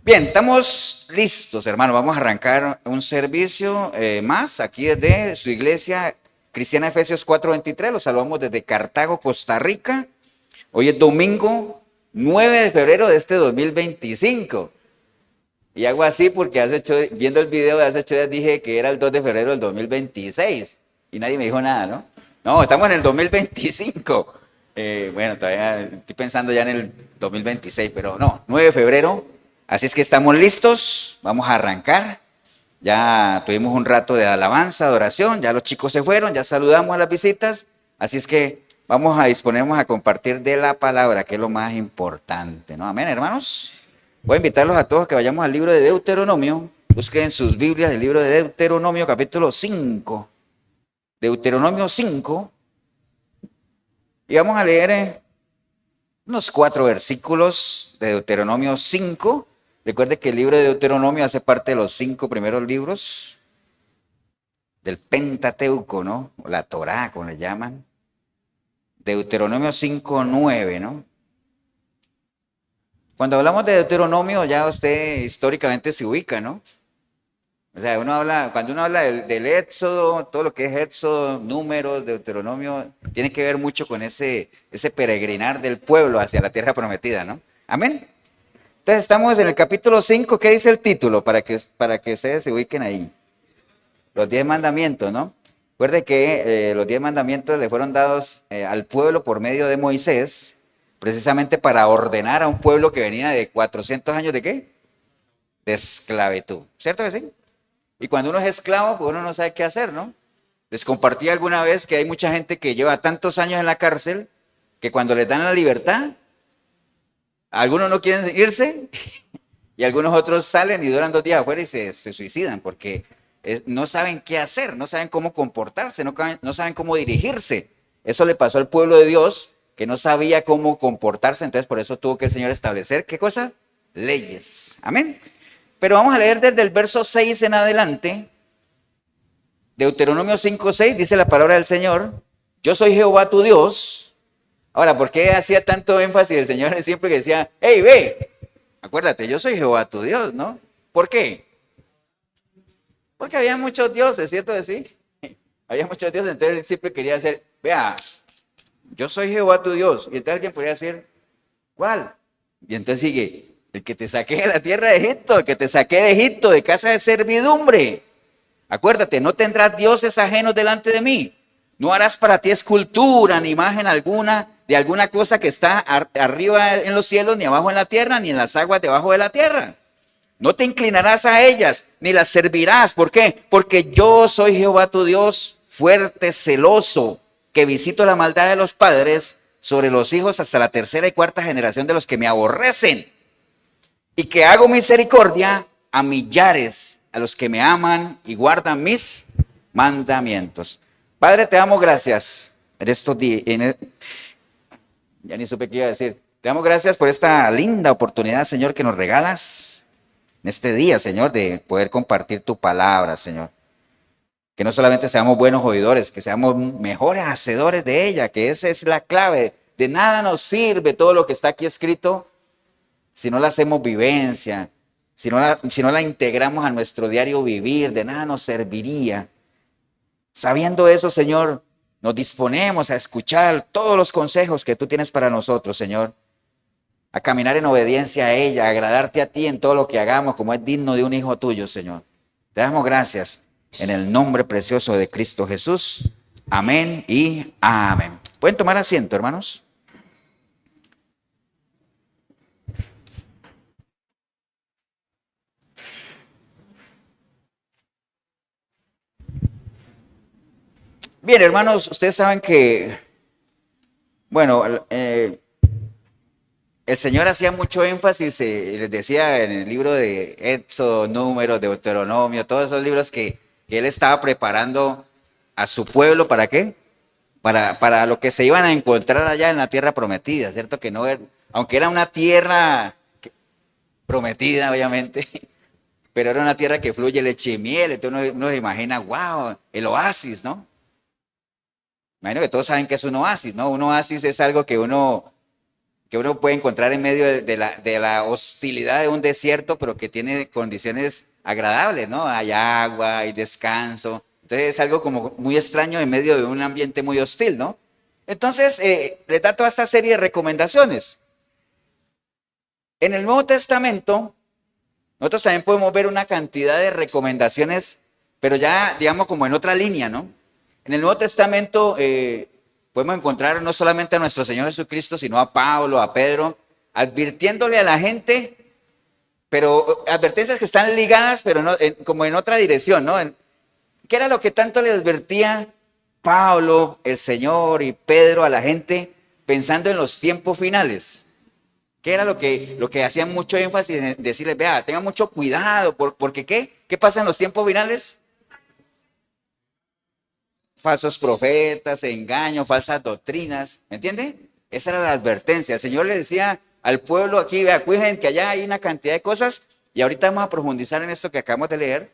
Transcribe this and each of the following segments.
Bien, estamos listos, hermano. Vamos a arrancar un servicio más aquí desde su iglesia cristiana Efesios 4:23. Los saludamos desde Cartago, Costa Rica. Hoy es domingo 9 de febrero de este 2025. Y hago así porque viendo el video de hace 8 días dije que era el 2 de febrero del 2026. Y nadie me dijo nada, ¿no? No, estamos en el 2025. Bueno, todavía estoy pensando ya en el 2026, pero no, 9 de febrero. Así es que estamos listos, vamos a arrancar. Ya tuvimos un rato de alabanza, de oración, ya los chicos se fueron, ya saludamos a las visitas. Así es que vamos a disponernos a compartir de la palabra, que es lo más importante, ¿no? Amén, hermanos. Voy a invitarlos a todos a que vayamos al libro de Deuteronomio. Busquen en sus Biblias el libro de Deuteronomio, capítulo 5. Deuteronomio 5. Y vamos a leer unos 4 versículos de Deuteronomio 5. Recuerde que el libro de Deuteronomio hace parte de los 5 primeros libros del Pentateuco, ¿no? O la Torá, como le llaman. Deuteronomio 5:9, ¿no? Cuando hablamos de Deuteronomio, ya usted históricamente se ubica, ¿no? O sea, cuando uno habla del Éxodo, todo lo que es Éxodo, Números, Deuteronomio, tiene que ver mucho con ese peregrinar del pueblo hacia la tierra prometida, ¿no? Amén. Entonces estamos en el capítulo 5, ¿qué dice el título? Para que ustedes se ubiquen ahí. Los 10 mandamientos, ¿no? Recuerde que los 10 mandamientos le fueron dados al pueblo por medio de Moisés, precisamente para ordenar a un pueblo que venía de 400 años ¿de qué? De esclavitud, ¿cierto que sí? Y cuando uno es esclavo, pues uno no sabe qué hacer, ¿no? Les compartí alguna vez que hay mucha gente que lleva tantos años en la cárcel que cuando les dan la libertad, algunos no quieren irse y algunos otros salen y duran 2 días afuera y se suicidan porque no saben qué hacer, no saben cómo comportarse, no saben cómo dirigirse. Eso le pasó al pueblo de Dios, que no sabía cómo comportarse, entonces por eso tuvo que el Señor establecer, ¿qué cosa? Leyes. Amén. Pero vamos a leer desde el verso 6 en adelante. Deuteronomio 5:6 dice la palabra del Señor: yo soy Jehová tu Dios. Ahora, ¿por qué hacía tanto énfasis el Señor siempre que decía, hey, ve? Acuérdate, yo soy Jehová tu Dios, ¿no? ¿Por qué? Porque había muchos dioses, ¿cierto de sí? Había muchos dioses, entonces él siempre quería hacer, vea, yo soy Jehová tu Dios. Y entonces alguien podría decir, ¿cuál? Y entonces sigue, el que te saqué de la tierra de Egipto, el que te saqué de Egipto, de casa de servidumbre. Acuérdate, no tendrás dioses ajenos delante de mí. No harás para ti escultura ni imagen alguna de alguna cosa que está arriba en los cielos, ni abajo en la tierra, ni en las aguas debajo de la tierra. No te inclinarás a ellas, ni las servirás. ¿Por qué? Porque yo soy Jehová tu Dios, fuerte, celoso, que visito la maldad de los padres sobre los hijos hasta la 3ª y 4ª generación de los que me aborrecen. Y que hago misericordia a millares, a los que me aman y guardan mis mandamientos. Padre, te damos gracias en estos días. Ya ni supe qué iba a decir. Te damos gracias por esta linda oportunidad, Señor, que nos regalas en este día, Señor, de poder compartir tu palabra, Señor. Que no solamente seamos buenos oidores, que seamos mejores hacedores de ella, que esa es la clave. De nada nos sirve todo lo que está aquí escrito si no la hacemos vivencia, si no la integramos a nuestro diario vivir, de nada nos serviría. Sabiendo eso, Señor, nos disponemos a escuchar todos los consejos que tú tienes para nosotros, Señor. A caminar en obediencia a ella, a agradarte a ti en todo lo que hagamos, como es digno de un hijo tuyo, Señor. Te damos gracias en el nombre precioso de Cristo Jesús. Amén y amén. ¿Pueden tomar asiento, hermanos? Bien, hermanos, ustedes saben que, bueno, el Señor hacía mucho énfasis, les decía en el libro de Éxodo, Números, Deuteronomio, todos esos libros que Él estaba preparando a su pueblo, ¿para qué? Para lo que se iban a encontrar allá en la tierra prometida, ¿cierto? Que no, aunque era una tierra prometida, obviamente, pero era una tierra que fluye leche y miel, entonces uno se imagina, wow, el oasis, ¿no? Imagino que todos saben que es un oasis, ¿no? Un oasis es algo que uno que uno puede encontrar en medio de la hostilidad de un desierto, pero que tiene condiciones agradables, ¿no? Hay agua, hay descanso. Entonces es algo como muy extraño en medio de un ambiente muy hostil, ¿no? Entonces, les da toda esta serie de recomendaciones. En el Nuevo Testamento, nosotros también podemos ver una cantidad de recomendaciones, pero ya, digamos, como en otra línea, ¿no? En el Nuevo Testamento podemos encontrar no solamente a nuestro Señor Jesucristo, sino a Pablo, a Pedro, advirtiéndole a la gente, pero advertencias que están ligadas, pero no, como en otra dirección, ¿no? ¿Qué era lo que tanto le advertía Pablo, el Señor y Pedro a la gente pensando en los tiempos finales? ¿Qué era lo que hacían mucho énfasis en decirles, vea, tengan mucho cuidado, porque ¿qué? ¿Qué pasa en los tiempos finales? Falsos profetas, engaños, falsas doctrinas, ¿me entiende? Esa era la advertencia. El Señor le decía al pueblo aquí, vea, cuiden que allá hay una cantidad de cosas, y ahorita vamos a profundizar en esto que acabamos de leer,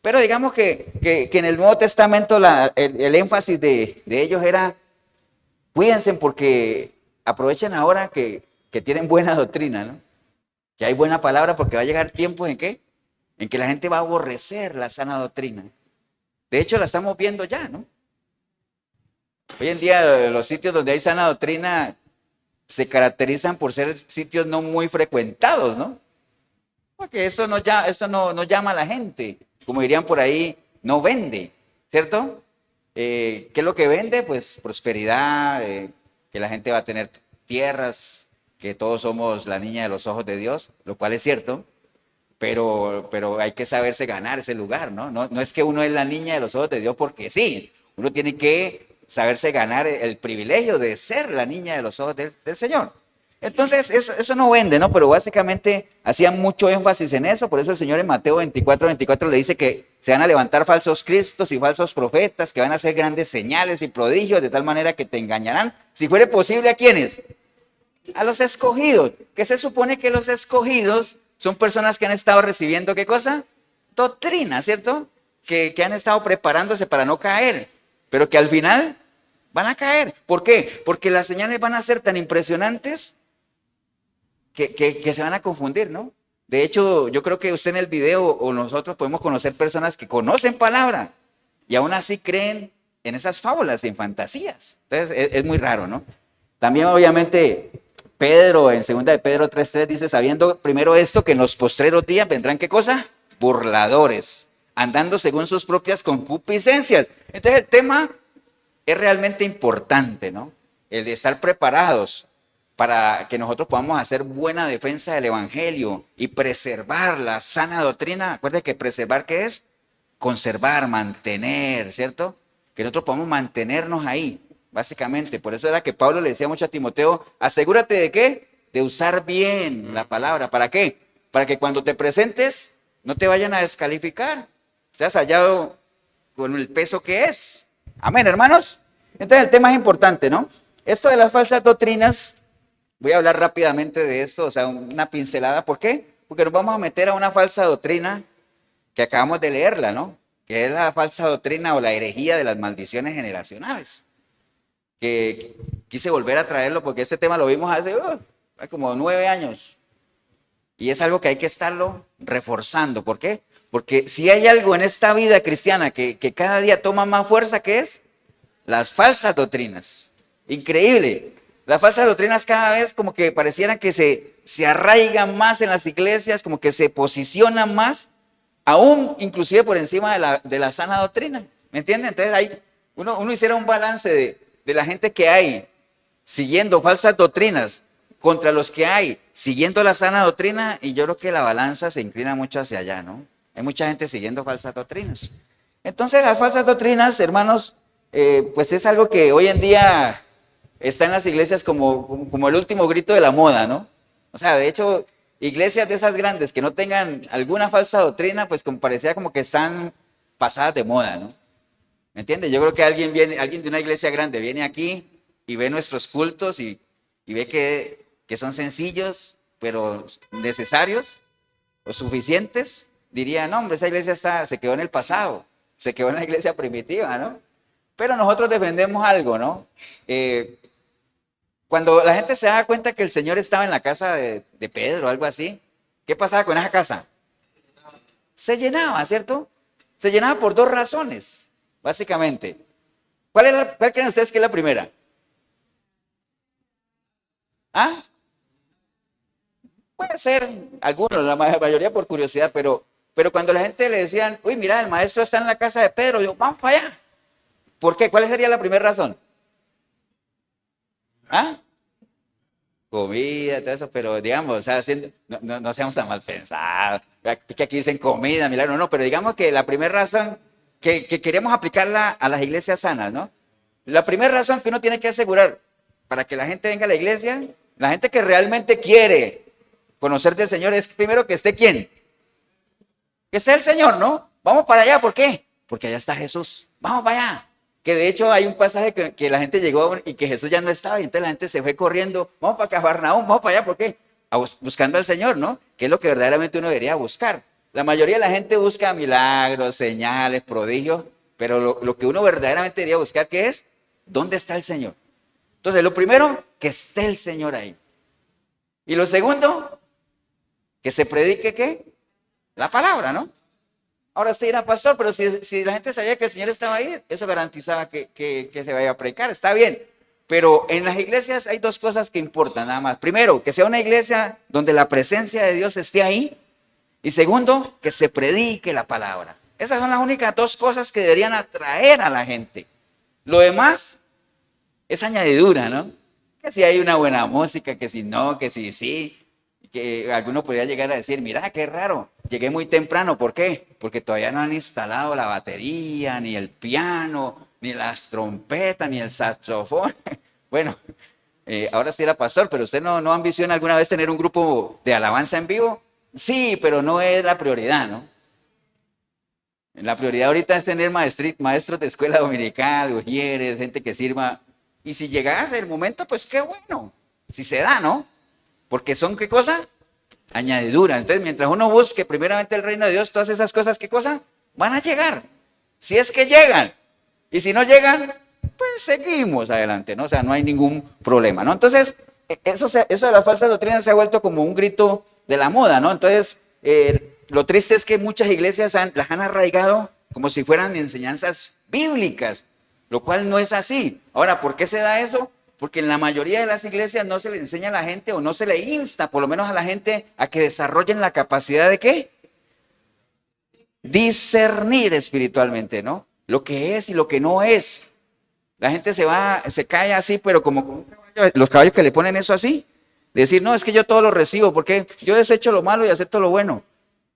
pero digamos que en el Nuevo Testamento el énfasis de ellos era, cuídense porque aprovechen ahora que tienen buena doctrina, ¿no? Que hay buena palabra, porque va a llegar tiempos en que la gente va a aborrecer la sana doctrina. De hecho, la estamos viendo ya, ¿no? Hoy en día los sitios donde hay sana doctrina se caracterizan por ser sitios no muy frecuentados, ¿no? Porque eso no llama a la gente. Como dirían por ahí, no vende, ¿cierto? ¿Qué es lo que vende? Pues prosperidad, que la gente va a tener tierras, que todos somos la niña de los ojos de Dios, lo cual es cierto, pero hay que saberse ganar ese lugar, ¿no? No es que uno es la niña de los ojos de Dios porque sí, uno tiene que saberse ganar el privilegio de ser la niña de los ojos del Señor. Entonces, eso no vende, ¿no? Pero básicamente hacían mucho énfasis en eso, por eso el Señor en Mateo 24 le dice que se van a levantar falsos cristos y falsos profetas, que van a hacer grandes señales y prodigios, de tal manera que te engañarán, si fuere posible, ¿a quiénes? A los escogidos, que se supone que los escogidos son personas que han estado recibiendo, ¿qué cosa? Doctrina, ¿cierto? Que han estado preparándose para no caer, pero que al final van a caer. ¿Por qué? Porque las señales van a ser tan impresionantes que se van a confundir, ¿no? De hecho, yo creo que usted en el video o nosotros podemos conocer personas que conocen palabra y aún así creen en esas fábulas, en fantasías. Entonces, es muy raro, ¿no? También, obviamente, Pedro, en 2 de Pedro 3:3 dice, sabiendo primero esto, que en los postreros días vendrán, ¿qué cosa? Burladores, andando según sus propias concupiscencias. Entonces, el tema es realmente importante, ¿no? El de estar preparados para que nosotros podamos hacer buena defensa del Evangelio y preservar la sana doctrina. Acuérdense que preservar, ¿qué es? Conservar, mantener, ¿cierto? Que nosotros podamos mantenernos ahí, básicamente. Por eso era que Pablo le decía mucho a Timoteo, asegúrate de qué? De usar bien la palabra. ¿Para qué? Para que cuando te presentes no te vayan a descalificar. Seas hallado con el peso que es. Amén, hermanos. Entonces el tema es importante, ¿no? Esto de las falsas doctrinas, voy a hablar rápidamente de esto, o sea, una pincelada. ¿Por qué? Porque nos vamos a meter a una falsa doctrina que acabamos de leerla, ¿no? Que es la falsa doctrina o la herejía de las maldiciones generacionales. Que quise volver a traerlo porque este tema lo vimos hace como 9 años. Y es algo que hay que estarlo reforzando. ¿Por qué? Porque si hay algo en esta vida cristiana que cada día toma más fuerza, ¿qué es? Las falsas doctrinas. Increíble. Las falsas doctrinas cada vez como que parecieran que se arraigan más en las iglesias, como que se posicionan más, aún inclusive por encima de la sana doctrina. ¿Me entienden? Entonces uno hiciera un balance de la gente que hay siguiendo falsas doctrinas contra los que hay siguiendo la sana doctrina, y yo creo que la balanza se inclina mucho hacia allá, ¿no? Hay mucha gente siguiendo falsas doctrinas. Entonces las falsas doctrinas, hermanos, pues es algo que hoy en día está en las iglesias como el último grito de la moda, ¿no? O sea, de hecho, iglesias de esas grandes que no tengan alguna falsa doctrina, pues como parecía como que están pasadas de moda, ¿no? ¿Me entiendes? Yo creo que alguien de una iglesia grande viene aquí y ve nuestros cultos y ve que son sencillos, pero necesarios o suficientes. Diría, no, hombre, esa iglesia se quedó en el pasado, se quedó en la iglesia primitiva, ¿no? Pero nosotros defendemos algo, ¿no? Cuando la gente se daba cuenta que el Señor estaba en la casa de Pedro o algo así, ¿qué pasaba con esa casa? Se llenaba, ¿cierto? Se llenaba por dos razones, básicamente. ¿Cuál creen ustedes que es la primera? ¿Ah? Puede ser algunos, la mayoría por curiosidad, pero cuando la gente le decían, uy, mira, el maestro está en la casa de Pedro, yo, vamos para allá. ¿Por qué? ¿Cuál sería la primera razón? ¿Ah? Comida, todo eso, pero digamos, o sea, no seamos tan mal pensados, que aquí dicen comida, milagro, no, pero digamos que la primera razón que queremos aplicarla a las iglesias sanas, ¿no? La primera razón que uno tiene que asegurar para que la gente venga a la iglesia, la gente que realmente quiere conocer del Señor, es primero que esté ¿quién? Que esté el Señor, ¿no? Vamos para allá, ¿por qué? Porque allá está Jesús, vamos para allá. Que de hecho hay un pasaje que la gente llegó y que Jesús ya no estaba, y entonces la gente se fue corriendo, vamos para Cafarnaúm, vamos para allá, ¿por qué? Buscando al Señor, ¿no? Que es lo que verdaderamente uno debería buscar. La mayoría de la gente busca milagros, señales, prodigios, pero lo que uno verdaderamente debería buscar, ¿qué es? ¿Dónde está el Señor? Entonces, lo primero, que esté el Señor ahí. Y lo segundo, que se predique, ¿qué? La palabra, ¿no? Ahora usted dirá, pastor, pero si la gente sabía que el Señor estaba ahí, eso garantizaba que se vaya a predicar, está bien. Pero en las iglesias hay dos cosas que importan nada más. Primero, que sea una iglesia donde la presencia de Dios esté ahí. Y segundo, que se predique la palabra. Esas son las únicas dos cosas que deberían atraer a la gente. Lo demás es añadidura, ¿no? Que si hay una buena música, que si no, que si sí. Que alguno podría llegar a decir, mira, qué raro, llegué muy temprano, ¿por qué? Porque todavía no han instalado la batería, ni el piano, ni las trompetas, ni el saxofón. Bueno, ahora sí era pastor, pero ¿usted no ambiciona alguna vez tener un grupo de alabanza en vivo? Sí, pero no es la prioridad, ¿no? La prioridad ahorita es tener maestros de escuela dominical, ujieres, gente que sirva. Y si llegase el momento, pues qué bueno, si se da, ¿no? Porque son, ¿qué cosa? Añadidura. Entonces, mientras uno busque primeramente el reino de Dios, todas esas cosas, ¿qué cosa? Van a llegar. Si es que llegan. Y si no llegan, pues seguimos adelante, ¿no? O sea, no hay ningún problema, ¿no? Entonces, eso de la falsa doctrina se ha vuelto como un grito de la moda, ¿no? Entonces, lo triste es que muchas iglesias las han arraigado como si fueran enseñanzas bíblicas, lo cual no es así. Ahora, ¿por qué se da eso? Porque en la mayoría de las iglesias no se le enseña a la gente o no se le insta, por lo menos a la gente, a que desarrollen la capacidad de ¿qué? Discernir espiritualmente, ¿no? Lo que es y lo que no es. La gente se cae así, pero como los caballos que le ponen eso así. Decir, no, es que yo todo lo recibo, porque yo desecho lo malo y acepto lo bueno.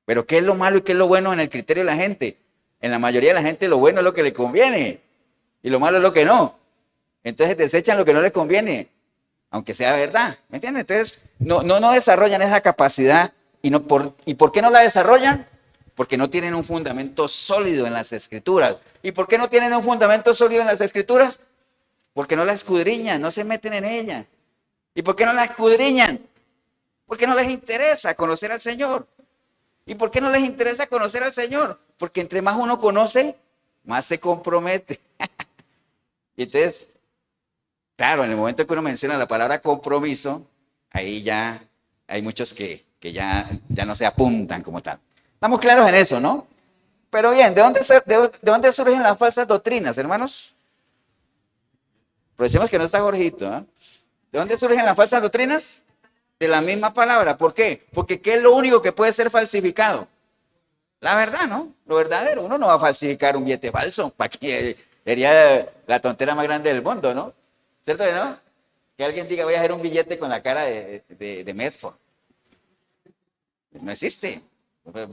Pero ¿qué es lo malo y qué es lo bueno en el criterio de la gente? En la mayoría de la gente lo bueno es lo que le conviene y lo malo es lo que no. Entonces desechan lo que no les conviene, aunque sea verdad, ¿me entiendes? Entonces no desarrollan esa capacidad. ¿Y por qué no la desarrollan? Porque no tienen un fundamento sólido en las Escrituras. ¿Y por qué no tienen un fundamento sólido en las Escrituras? Porque no la escudriñan, no se meten en ella. ¿Y por qué no la escudriñan? Porque no les interesa conocer al Señor. ¿Y por qué no les interesa conocer al Señor? Porque entre más uno conoce, más se compromete. Y entonces, claro, en el momento que uno menciona la palabra compromiso, ahí ya hay muchos que ya no se apuntan como tal. Estamos claros en eso, ¿no? Pero bien, ¿de dónde surgen las falsas doctrinas, hermanos? Pues decimos que no está Jorgito, ¿eh? ¿De dónde surgen las falsas doctrinas? De la misma palabra. ¿Por qué? Porque ¿qué es lo único que puede ser falsificado? La verdad, ¿no? Lo verdadero. Uno no va a falsificar un billete falso. ¿Para qué? Sería la tontera más grande del mundo, ¿no? ¿Cierto que no? Que alguien diga, voy a hacer un billete con la cara de Medford. No existe.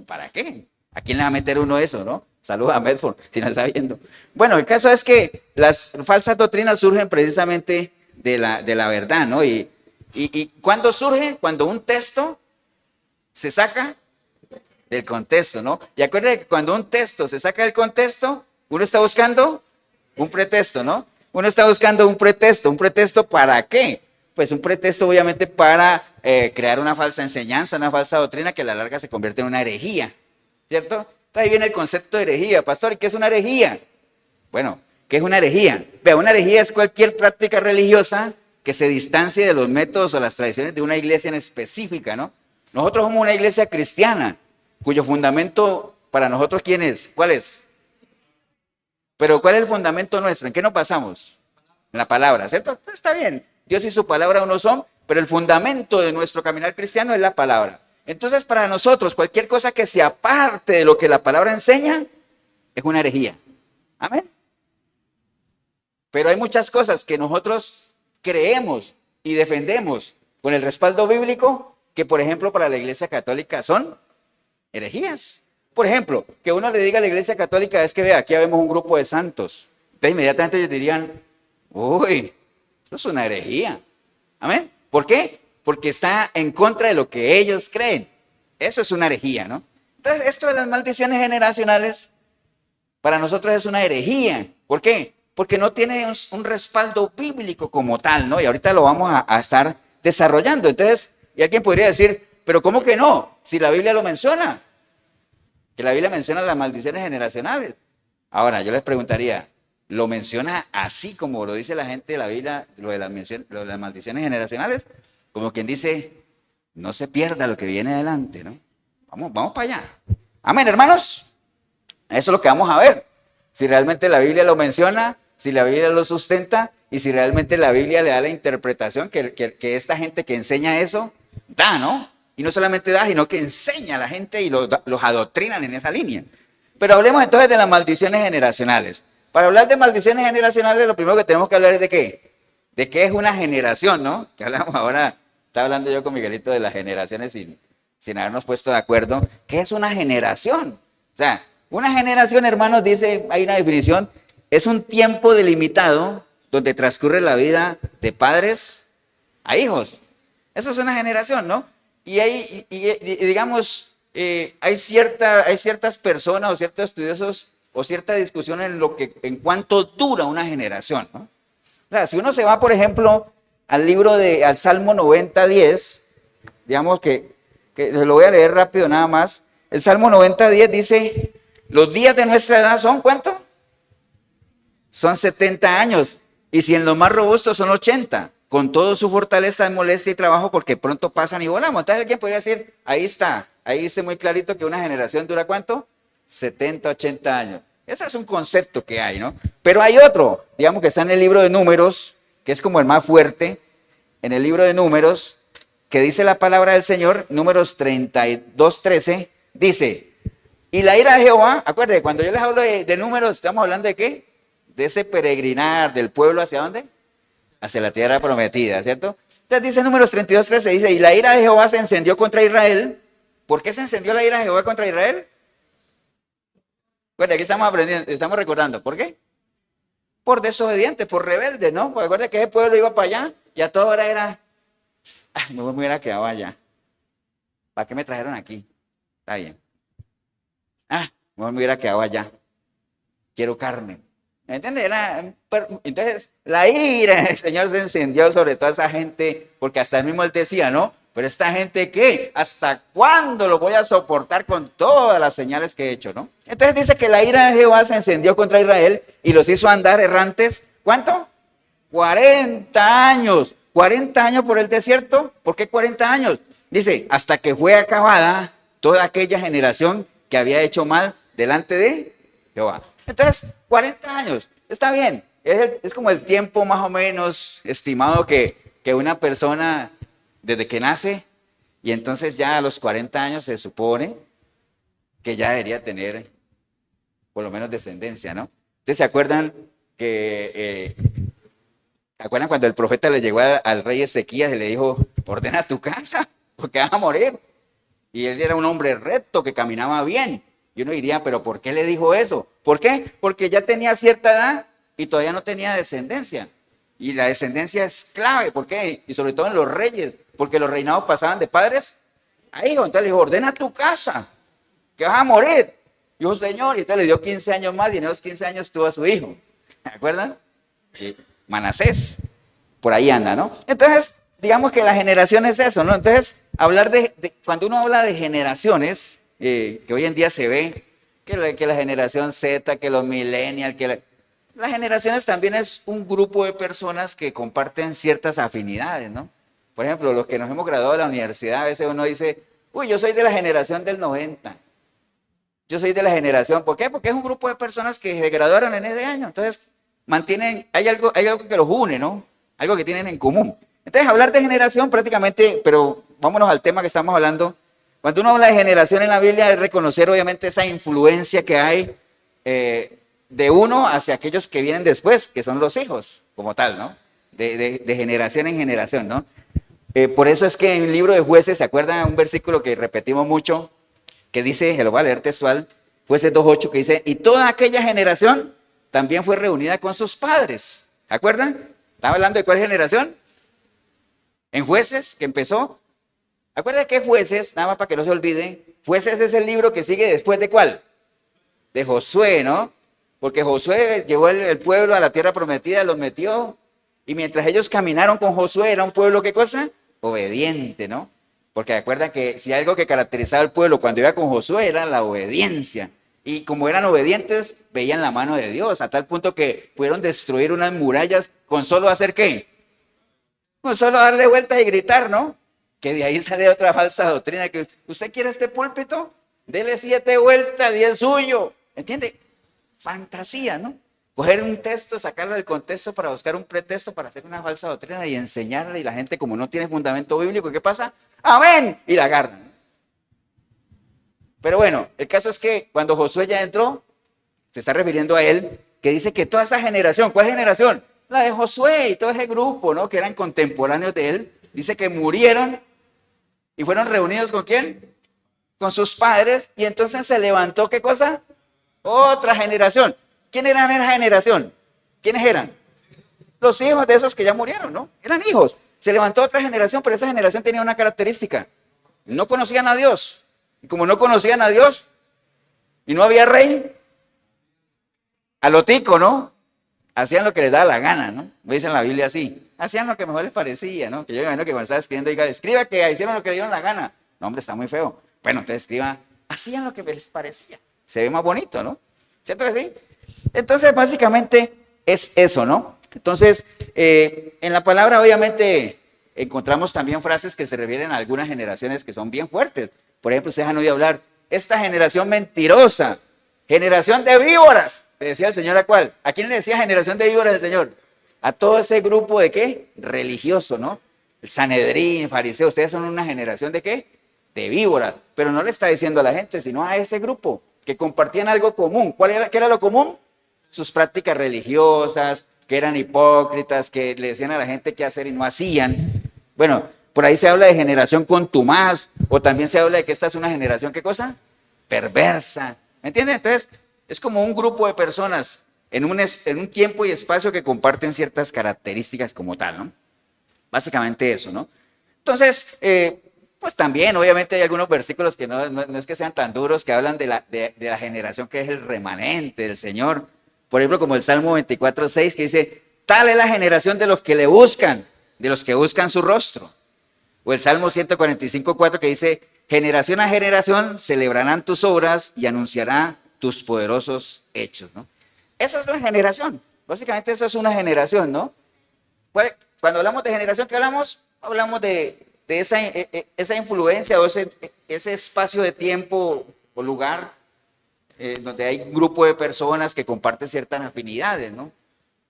¿Para qué? ¿A quién le va a meter uno eso, no? Saludos a Medford, si no está viendo. Bueno, el caso es que las falsas doctrinas surgen precisamente de la verdad, ¿no? Y ¿cuándo surge? Cuando un texto se saca del contexto, ¿no? Y acuérdense que cuando un texto se saca del contexto, uno está buscando un pretexto, ¿no? Uno está buscando un pretexto ¿para qué? Pues un pretexto obviamente para crear una falsa enseñanza, una falsa doctrina que a la larga se convierte en una herejía, ¿cierto? Entonces ahí viene el concepto de herejía. Pastor, ¿y qué es una herejía? Bueno, ¿qué es una herejía? Vea, una herejía es cualquier práctica religiosa que se distancie de los métodos o las tradiciones de una iglesia en específica, ¿no? Nosotros somos una iglesia cristiana, cuyo fundamento para nosotros, ¿quién es? ¿Cuál es? Pero ¿cuál es el fundamento nuestro? ¿En qué nos basamos? En la palabra, ¿cierto? Pues está bien, Dios y su palabra uno son, pero el fundamento de nuestro caminar cristiano es la palabra. Entonces, para nosotros, cualquier cosa que se aparte de lo que la palabra enseña, es una herejía. Amén. Pero hay muchas cosas que nosotros creemos y defendemos con el respaldo bíblico que, por ejemplo, para la Iglesia Católica son herejías. Por ejemplo, que uno le diga a la Iglesia Católica, es que vea, aquí vemos un grupo de santos. Entonces inmediatamente ellos dirían, uy, eso es una herejía. ¿Amén? ¿Por qué? Porque está en contra de lo que ellos creen. Eso es una herejía, ¿no? Entonces, esto de las maldiciones generacionales, para nosotros es una herejía. ¿Por qué? Porque no tiene un respaldo bíblico como tal, ¿no? Y ahorita lo vamos a estar desarrollando. Entonces, y alguien podría decir, pero ¿cómo que no? Si la Biblia lo menciona. Que la Biblia menciona las maldiciones generacionales. Ahora, yo les preguntaría, ¿lo menciona así como lo dice la gente de la Biblia, lo de las maldiciones generacionales? Como quien dice, no se pierda lo que viene adelante, ¿no? Vamos para allá. Amén, hermanos. Eso es lo que vamos a ver. Si realmente la Biblia lo menciona, si la Biblia lo sustenta y si realmente la Biblia le da la interpretación que esta gente que enseña eso da, ¿no? Y no solamente da, sino que enseña a la gente y los adoctrinan en esa línea. Pero hablemos entonces de las maldiciones generacionales. Para hablar de maldiciones generacionales, lo primero que tenemos que hablar es de qué. De qué es una generación, ¿no? Que hablamos ahora, estaba hablando yo con Miguelito de las generaciones sin habernos puesto de acuerdo. ¿Qué es una generación? O sea, una generación, hermanos, dice, hay una definición, es un tiempo delimitado donde transcurre la vida de padres a hijos. Eso es una generación, ¿no? Y digamos, hay ciertas personas o ciertos estudiosos o cierta discusión en cuánto dura una generación, ¿no? O sea, si uno se va, por ejemplo, al Salmo 90:10, digamos que lo voy a leer rápido nada más. El Salmo 90:10 dice, los días de nuestra edad son, ¿cuánto? Son 70 años. Y si en los más robustos son 80. Con todo su fortaleza, molestia y trabajo, porque pronto pasan y volamos. Entonces alguien podría decir, ahí está, ahí dice muy clarito que una generación dura ¿cuánto? 70, 80 años. Ese es un concepto que hay, ¿no? Pero hay otro, digamos que está en el libro de Números, que es como el más fuerte, en el libro de Números, que dice la palabra del Señor, Números 32:13, dice, y la ira de Jehová, acuérdense, cuando yo les hablo de números, estamos hablando de ¿qué? De ese peregrinar del pueblo, ¿hacia dónde? Hacia la tierra prometida, ¿cierto? Entonces dice Números 32:13, dice, y la ira de Jehová se encendió contra Israel. ¿Por qué se encendió la ira de Jehová contra Israel? Bueno, aquí estamos aprendiendo, estamos recordando, ¿por qué? Por desobediente, por rebelde, ¿no? Porque acuérdense que ese pueblo iba para allá y a toda hora era, me hubiera quedado allá. ¿Para qué me trajeron aquí? Está bien. Me hubiera quedado allá. Quiero carne. ¿Entiendes? Entonces, la ira del Señor se encendió sobre toda esa gente, porque hasta él mismo él decía, ¿no? Pero esta gente, ¿qué? ¿Hasta cuándo lo voy a soportar con todas las señales que he hecho, no? Entonces dice que la ira de Jehová se encendió contra Israel y los hizo andar errantes, ¿cuánto? 40 años. 40 años por el desierto. ¿Por qué 40 años? Dice, hasta que fue acabada toda aquella generación que había hecho mal delante de Jehová. Entonces, 40 años, está bien. Es como el tiempo más o menos estimado que una persona desde que nace, y entonces ya a los 40 años se supone que ya debería tener por lo menos descendencia, ¿no? Ustedes se acuerdan ¿acuerdan cuando el profeta le llegó al rey Ezequías y le dijo, ordena tu casa, porque vas a morir? Y él era un hombre recto que caminaba bien. Y uno diría, ¿pero por qué le dijo eso? ¿Por qué? Porque ya tenía cierta edad y todavía no tenía descendencia. Y la descendencia es clave, ¿por qué? Y sobre todo en los reyes, porque los reinados pasaban de padres a hijos. Entonces le dijo, ordena tu casa, que vas a morir. Y dijo, Señor, y entonces le dio 15 años más y en esos 15 años tuvo a su hijo. ¿Se acuerdan? Manasés, por ahí anda, ¿no? Entonces, digamos que la generación es eso, ¿no? Entonces, cuando uno habla de generaciones, que hoy en día se ve que la generación Z, que los millennials, Las generaciones también es un grupo de personas que comparten ciertas afinidades, ¿no? Por ejemplo, los que nos hemos graduado de la universidad, a veces uno dice, uy, yo soy de la generación del 90. Yo soy de la generación, ¿por qué? Porque es un grupo de personas que se graduaron en ese año. Entonces, mantienen, hay algo que los une, ¿no? Algo que tienen en común. Entonces, hablar de generación prácticamente, pero vámonos al tema que estamos hablando. Cuando uno habla de generación en la Biblia, es reconocer obviamente esa influencia que hay de uno hacia aquellos que vienen después, que son los hijos, como tal, ¿no? De generación en generación, ¿no? Por eso es que en el libro de Jueces, ¿se acuerdan un versículo que repetimos mucho? Que dice, se lo voy a leer textual, Jueces 2:8, que dice, y toda aquella generación también fue reunida con sus padres. ¿Se acuerdan? ¿Estaba hablando de cuál generación? En Jueces, que empezó. ¿Acuerdan que Jueces, nada más para que no se olvide, Jueces es el libro que sigue después de cuál? De Josué, ¿no? Porque Josué llevó el pueblo a la tierra prometida, los metió, y mientras ellos caminaron con Josué, era un pueblo, ¿qué cosa? Obediente, ¿no? Porque recuerda que si algo que caracterizaba al pueblo cuando iba con Josué era la obediencia. Y como eran obedientes, veían la mano de Dios, a tal punto que pudieron destruir unas murallas con solo hacer ¿qué? Con solo darle vueltas y gritar, ¿no? Que de ahí sale otra falsa doctrina, que usted quiere este púlpito, dele 7 vueltas y es suyo. ¿Entiende? Fantasía, ¿no? Coger un texto, sacarlo del contexto para buscar un pretexto para hacer una falsa doctrina y enseñarle, y la gente como no tiene fundamento bíblico, ¿qué pasa? ¡Amén! Y la agarran. Pero bueno, el caso es que cuando Josué ya entró, se está refiriendo a él, que dice que toda esa generación, ¿cuál generación? La de Josué y todo ese grupo, ¿no? Que eran contemporáneos de él, dice que murieron y fueron reunidos ¿con quién? Con sus padres, y entonces se levantó, ¿qué cosa? Otra generación. ¿Quién era esa generación? ¿Quiénes eran? Los hijos de esos que ya murieron, ¿no? Eran hijos. Se levantó otra generación, pero esa generación tenía una característica. No conocían a Dios. Y como no conocían a Dios y no había rey, a lo tico, ¿no? Hacían lo que les daba la gana, ¿no? Me dice en la Biblia así. Hacían lo que mejor les parecía, ¿no? Que yo me imagino que cuando estaba escribiendo, diga, escriba que hicieron lo que le dieron la gana. No, hombre, está muy feo. Bueno, entonces escriba, hacían lo que les parecía. Se ve más bonito, ¿no? ¿Cierto que sí? Entonces, básicamente es eso, ¿no? Entonces, en la palabra obviamente encontramos también frases que se refieren a algunas generaciones que son bien fuertes. Por ejemplo, ustedes han oído hablar, esta generación mentirosa, generación de víboras. Le decía el Señor a cuál. ¿A quién le decía generación de víboras el Señor? A todo ese grupo de ¿qué? Religioso, ¿no? El Sanedrín, fariseo, ustedes son una generación de ¿qué? De víboras. Pero no le está diciendo a la gente, sino a ese grupo que compartían algo común. ¿Qué era lo común? Sus prácticas religiosas, que eran hipócritas, que le decían a la gente qué hacer y no hacían. Bueno, por ahí se habla de generación contumaz, o también se habla de que esta es una generación, ¿qué cosa? Perversa. ¿Me entienden? Entonces, es como un grupo de personas en un tiempo y espacio que comparten ciertas características como tal, ¿no? Básicamente eso, ¿no? Entonces, pues también, obviamente, hay algunos versículos que no es que sean tan duros, que hablan de la generación que es el remanente del Señor. Por ejemplo, como el Salmo 24:6, que dice, tal es la generación de los que le buscan, de los que buscan su rostro. O el Salmo 145:4, que dice, generación a generación celebrarán tus obras y anunciará tus poderosos hechos, ¿no? Esa es la generación. Básicamente eso es una generación, ¿no? Cuando hablamos de generación, ¿qué hablamos? Hablamos de esa influencia o ese espacio de tiempo o lugar donde hay un grupo de personas que comparten ciertas afinidades, ¿no?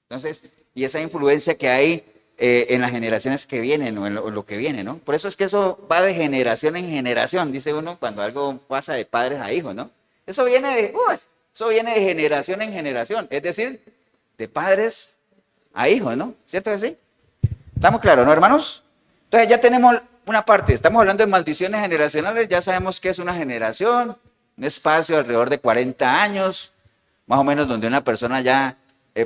Entonces, y esa influencia que hay en las generaciones que vienen o en lo que viene, ¿no? Por eso es que eso va de generación en generación, dice uno, cuando algo pasa de padres a hijos, ¿no? Eso viene de generación en generación, es decir, de padres a hijos, ¿no? ¿Cierto que sí? ¿Estamos claros, no, hermanos? Entonces ya tenemos una parte, estamos hablando de maldiciones generacionales, ya sabemos que es una generación, un espacio alrededor de 40 años, más o menos donde una persona ya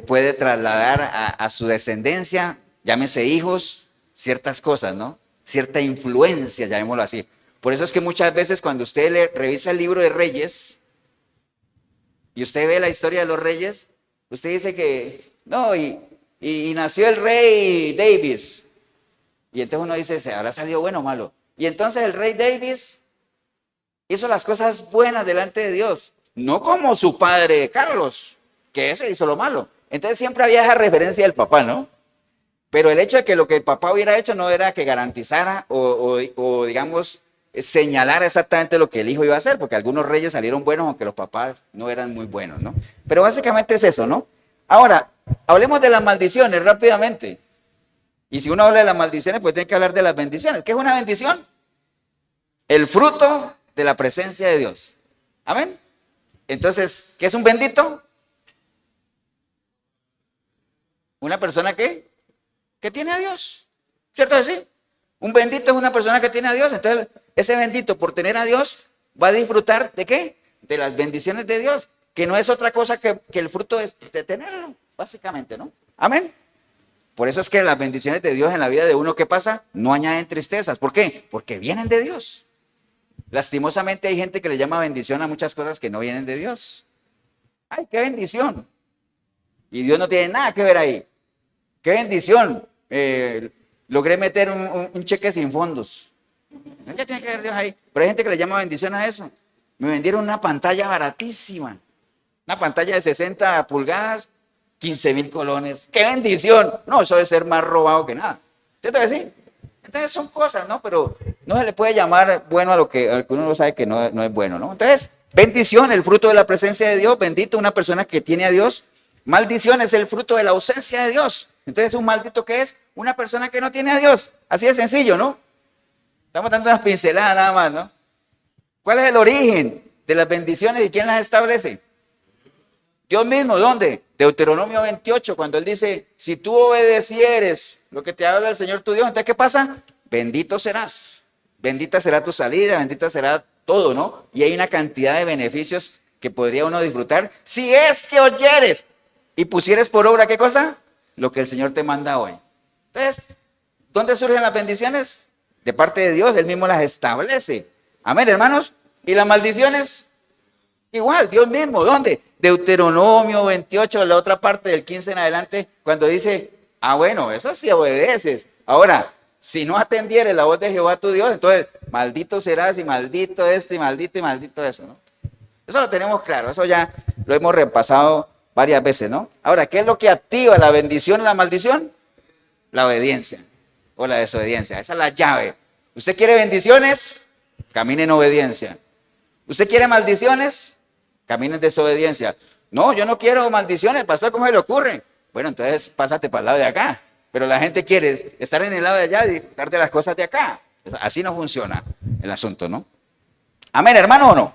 puede trasladar a su descendencia, llámese hijos, ciertas cosas, ¿no? Cierta influencia, llamémoslo así. Por eso es que muchas veces cuando usted revisa el libro de Reyes y usted ve la historia de los reyes, usted dice que, no, y nació el rey Davis. Y entonces uno dice, ¿se habrá salido bueno o malo? Y entonces el rey Davis hizo las cosas buenas delante de Dios. No como su padre Carlos, que ese hizo lo malo. Entonces siempre había esa referencia del papá, ¿no? Pero el hecho de que lo que el papá hubiera hecho no era que garantizara o digamos, señalara exactamente lo que el hijo iba a hacer, porque algunos reyes salieron buenos, aunque los papás no eran muy buenos, ¿no? Pero básicamente es eso, ¿no? Ahora, hablemos de las maldiciones rápidamente. Y si uno habla de las maldiciones, pues tiene que hablar de las bendiciones. ¿Qué es una bendición? El fruto de la presencia de Dios. Amén. Entonces, ¿qué es un bendito? Una persona que tiene a Dios. ¿Cierto así? Un bendito es una persona que tiene a Dios. Entonces, ese bendito por tener a Dios va a disfrutar ¿de qué? De las bendiciones de Dios, que no es otra cosa que el fruto de tenerlo, básicamente, ¿no? Amén. Por eso es que las bendiciones de Dios en la vida de uno, ¿qué pasa? No añaden tristezas. ¿Por qué? Porque vienen de Dios. Lastimosamente hay gente que le llama bendición a muchas cosas que no vienen de Dios. ¡Ay, qué bendición! Y Dios no tiene nada que ver ahí. ¡Qué bendición! Logré meter un cheque sin fondos. ¿Qué tiene que ver Dios ahí? Pero hay gente que le llama bendición a eso. Me vendieron una pantalla baratísima. Una pantalla de 60 pulgadas, 15,000 colones. ¡Qué bendición! No, eso debe ser más robado que nada. ¿Entiendes? Sí. Entonces son cosas, ¿no? Pero no se le puede llamar bueno a lo que uno no sabe que no es bueno, ¿no? Entonces, bendición, el fruto de la presencia de Dios. Bendito una persona que tiene a Dios. Maldición es el fruto de la ausencia de Dios. Entonces, un maldito ¿qué es? Una persona que no tiene a Dios. Así de sencillo, ¿no? Estamos dando unas pinceladas nada más, ¿no? ¿Cuál es el origen de las bendiciones y quién las establece? Dios mismo, ¿dónde? Deuteronomio 28, cuando él dice, si tú obedecieres lo que te habla el Señor tu Dios, entonces ¿qué pasa? Bendito serás. Bendita será tu salida, bendita será todo, ¿no? Y hay una cantidad de beneficios que podría uno disfrutar si es que oyeres y pusieres por obra, ¿qué cosa? Lo que el Señor te manda hoy. Entonces, ¿dónde surgen las bendiciones? De parte de Dios, Él mismo las establece. Amén, hermanos. ¿Y las maldiciones? Igual, Dios mismo. ¿Dónde? Deuteronomio 28, la otra parte del 15 en adelante, cuando dice, bueno, eso sí obedeces. Ahora, si no atendieres la voz de Jehová tu Dios, entonces maldito serás y maldito esto y maldito eso, ¿no? Eso lo tenemos claro, eso ya lo hemos repasado varias veces, ¿no? Ahora, ¿qué es lo que activa la bendición y la maldición? La obediencia o la desobediencia. Esa es la llave. ¿Usted quiere bendiciones? Camine en obediencia. ¿Usted quiere maldiciones? Camine en desobediencia. No, yo no quiero maldiciones, pastor, ¿cómo se le ocurre? Bueno, entonces pásate para el lado de acá. Pero la gente quiere estar en el lado de allá y disfrutar de las cosas de acá. Así no funciona el asunto, ¿no? Amén, hermano, ¿o no?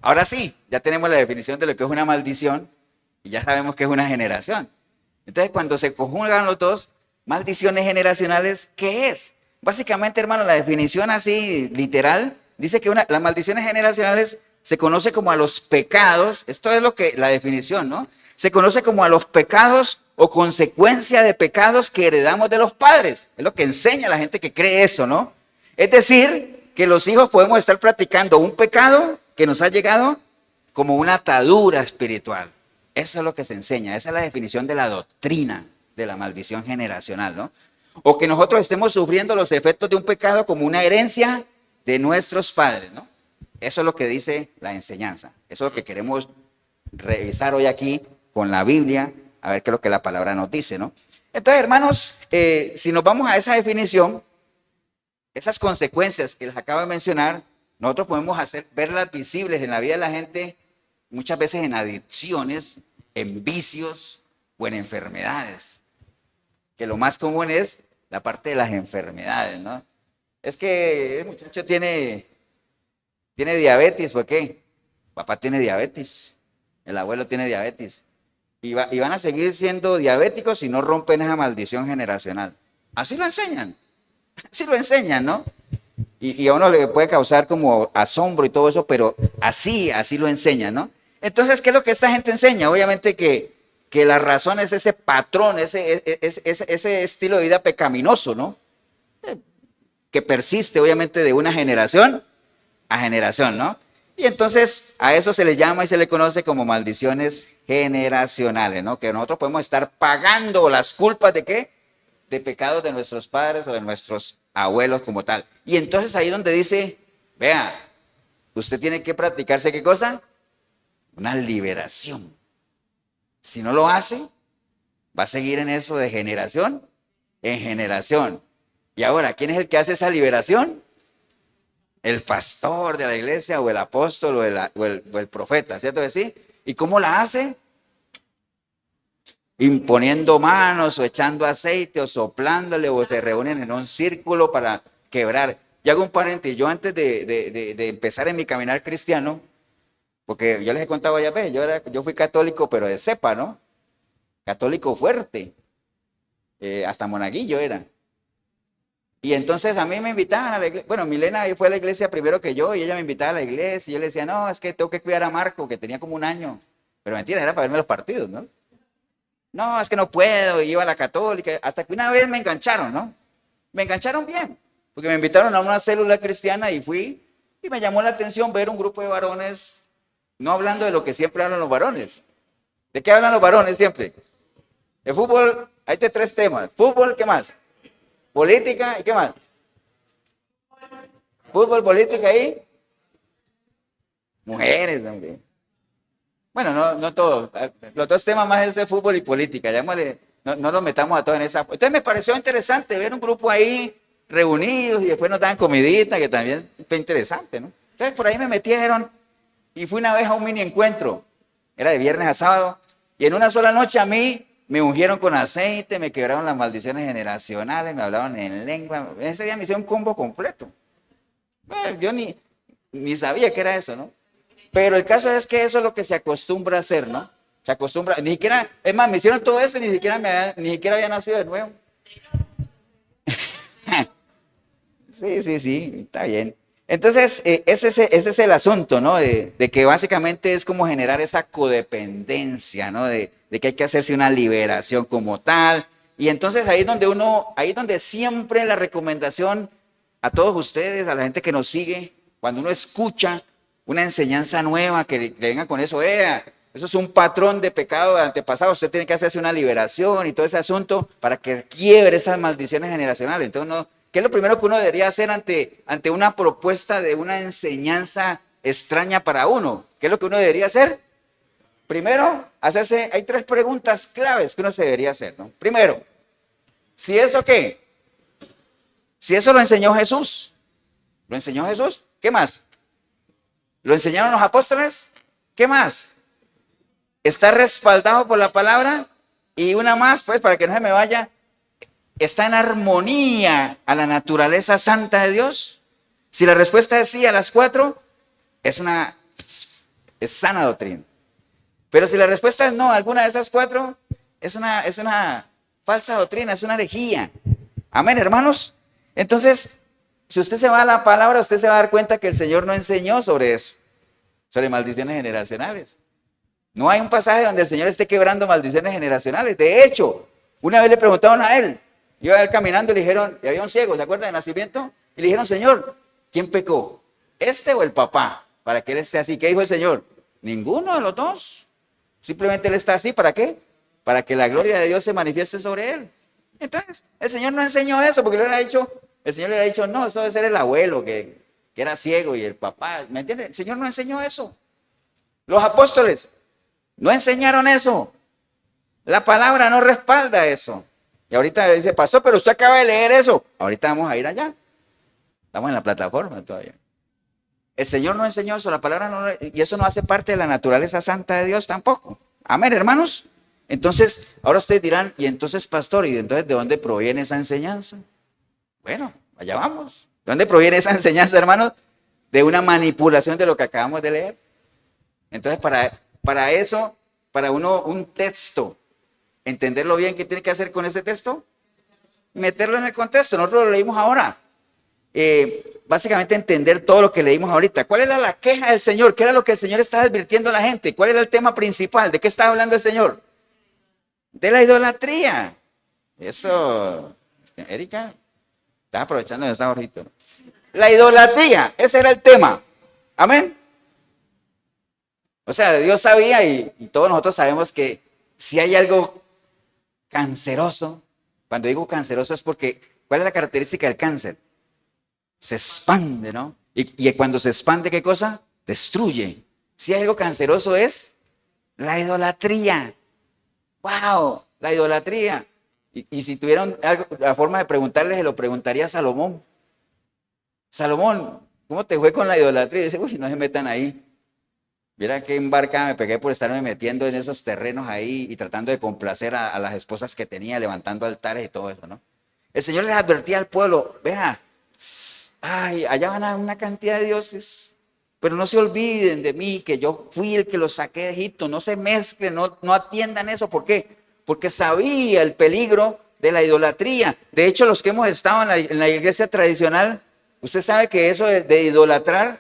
Ahora sí, ya tenemos la definición de lo que es una maldición y ya sabemos que es una generación. Entonces, cuando se conjugan los dos, maldiciones generacionales, ¿qué es? Básicamente, hermano, la definición así literal dice que las maldiciones generacionales se conoce como a los pecados, esto es lo que la definición, ¿no? Se conoce como a los pecados o consecuencia de pecados que heredamos de los padres. Es lo que enseña la gente que cree eso, ¿no? Es decir, que los hijos podemos estar practicando un pecado que nos ha llegado como una atadura espiritual. Eso es lo que se enseña, esa es la definición de la doctrina de la maldición generacional, ¿no? O que nosotros estemos sufriendo los efectos de un pecado como una herencia de nuestros padres, ¿no? Eso es lo que dice la enseñanza. Eso es lo que queremos revisar hoy aquí con la Biblia, a ver qué es lo que la palabra nos dice, ¿no? Entonces, hermanos, si nos vamos a esa definición, esas consecuencias que les acabo de mencionar, nosotros podemos verlas visibles en la vida de la gente, muchas veces en adicciones, en vicios o en enfermedades. Que lo más común es la parte de las enfermedades, ¿no? Es que el muchacho tiene diabetes, ¿por qué? Papá tiene diabetes, el abuelo tiene diabetes. Y van a seguir siendo diabéticos si no rompen esa maldición generacional. Así lo enseñan, así lo enseñan, ¿no? Y a uno le puede causar como asombro y todo eso, pero así lo enseñan, ¿no? Entonces, ¿qué es lo que esta gente enseña? Obviamente que la razón es ese patrón, ese estilo de vida pecaminoso, ¿no? Que persiste obviamente de una generación a generación, ¿no? Y entonces a eso se le llama y se le conoce como maldiciones generacionales, ¿no? Que nosotros podemos estar pagando las culpas de ¿qué? De pecados de nuestros padres o de nuestros abuelos como tal. Y entonces ahí donde dice, vea, usted tiene que practicarse ¿qué cosa? Una liberación. Si no lo hace, va a seguir en eso de generación en generación. Y ahora, ¿quién es el que hace esa liberación? El pastor de la iglesia o el apóstol o el profeta, ¿cierto que sí? ¿Y cómo la hace? Imponiendo manos o echando aceite o soplándole o se reúnen en un círculo para quebrar. Y hago un paréntesis, yo antes de empezar en mi caminar cristiano, porque yo les he contado ya veces, yo fui católico pero de cepa, ¿no? Católico fuerte, hasta monaguillo era. Y entonces a mí me invitaban a la iglesia. Bueno, Milena fue a la iglesia primero que yo y ella me invitaba a la iglesia. Y yo le decía, no, es que tengo que cuidar a Marco, que tenía como un año. Pero mentira, era para verme los partidos, ¿no? No, es que no puedo. Y iba a la católica. Hasta que una vez me engancharon, ¿no? Me engancharon bien. Porque me invitaron a una célula cristiana y fui. Y me llamó la atención ver un grupo de varones, no hablando de lo que siempre hablan los varones. ¿De qué hablan los varones siempre? De fútbol, hay tres temas. Fútbol, ¿qué más? Política, ¿y qué más? Fútbol, política y mujeres, hombre. Bueno, no todos. Los dos temas más es de fútbol y política. Llámale, no nos metamos a todos en esa. Entonces me pareció interesante ver un grupo ahí reunidos y después nos daban comidita, que también fue interesante, ¿no? Entonces por ahí me metieron y fui una vez a un mini encuentro. Era de viernes a sábado. Y en una sola noche a mí me ungieron con aceite, me quebraron las maldiciones generacionales, me hablaban en lengua. Ese día me hicieron un combo completo. Yo ni sabía que era eso, ¿no? Pero el caso es que eso es lo que se acostumbra a hacer, ¿no? Se acostumbra, ni siquiera, es más, me hicieron todo eso y ni siquiera había nacido de nuevo. Sí, está bien. Entonces, ese es el asunto, ¿no? De que básicamente es como generar esa codependencia, ¿no? De que hay que hacerse una liberación como tal. Y entonces ahí es donde siempre la recomendación a todos ustedes, a la gente que nos sigue, cuando uno escucha una enseñanza nueva, que le venga con eso, eso es un patrón de pecado de antepasado, usted tiene que hacerse una liberación y todo ese asunto para que quiebre esas maldiciones generacionales. Entonces, ¿qué es lo primero que uno debería hacer ante una propuesta de una enseñanza extraña para uno? ¿Qué es lo que uno debería hacer? Primero, hay tres preguntas claves que uno se debería hacer, ¿no? Primero, ¿si eso qué? Si eso lo enseñó Jesús. ¿Lo enseñó Jesús? ¿Qué más? ¿Lo enseñaron los apóstoles? ¿Qué más? ¿Está respaldado por la palabra? Y una más, pues, para que no se me vaya, ¿está en armonía a la naturaleza santa de Dios? Si la respuesta es sí a las cuatro, es sana doctrina. Pero si la respuesta es no a alguna de esas cuatro, es una falsa doctrina, es una herejía. Amén, hermanos. Entonces, si usted se va a la palabra, usted se va a dar cuenta que el Señor no enseñó sobre eso, sobre maldiciones generacionales. No hay un pasaje donde el Señor esté quebrando maldiciones generacionales. De hecho, una vez le preguntaron a él, iba a él caminando y le dijeron, y había un ciego, ¿se acuerdan de nacimiento? Y le dijeron, Señor, ¿quién pecó? ¿Este o el papá? Para que él esté así. ¿Qué dijo el Señor? Ninguno de los dos. Simplemente él está así, ¿para qué? Para que la gloria de Dios se manifieste sobre él. Entonces, el Señor no enseñó eso, porque el Señor le ha dicho, no, eso debe ser el abuelo que era ciego y el papá, ¿me entiende? El Señor no enseñó eso. Los apóstoles no enseñaron eso. La palabra no respalda eso. Y ahorita dice, pastor, pero usted acaba de leer eso. Ahorita vamos a ir allá. Estamos en la plataforma todavía. El Señor no enseñó eso, la palabra no, y eso no hace parte de la naturaleza santa de Dios tampoco. Amén, hermanos. Entonces, ahora ustedes dirán, y entonces, pastor, ¿y entonces de dónde proviene esa enseñanza? Bueno, allá vamos. ¿De dónde proviene esa enseñanza, hermanos? De una manipulación de lo que acabamos de leer. Entonces, para eso, para uno, un texto, entenderlo bien, ¿qué tiene que hacer con ese texto? Meterlo en el contexto. Nosotros lo leímos ahora. Básicamente entender todo lo que leímos ahorita. ¿Cuál era la queja del Señor? ¿Qué era lo que el Señor estaba advirtiendo a la gente? ¿Cuál era el tema principal? ¿De qué estaba hablando el Señor? De la idolatría. Eso, Erika, estás aprovechando de esta hojita. La idolatría, ese era el tema. Amén. O sea, Dios sabía y todos nosotros sabemos que si hay algo canceroso, cuando digo canceroso es porque, ¿cuál es la característica del cáncer? Se expande, ¿no? Y cuando se expande, ¿qué cosa? Destruye. Si hay algo canceroso es la idolatría. ¡Wow! La idolatría. Y si tuvieran la forma de preguntarle, se lo preguntaría a Salomón. Salomón, ¿cómo te fue con la idolatría? Y dice, uy, no se metan ahí. Mira qué embarca me pegué por estarme metiendo en esos terrenos ahí y tratando de complacer a las esposas que tenía, levantando altares y todo eso, ¿no? El Señor les advertía al pueblo, vea, ay, allá van a una cantidad de dioses, pero no se olviden de mí, que yo fui el que los saqué de Egipto, no se mezclen, no atiendan eso. ¿Por qué? Porque sabía el peligro de la idolatría. De hecho, los que hemos estado en la iglesia tradicional, usted sabe que eso de idolatrar,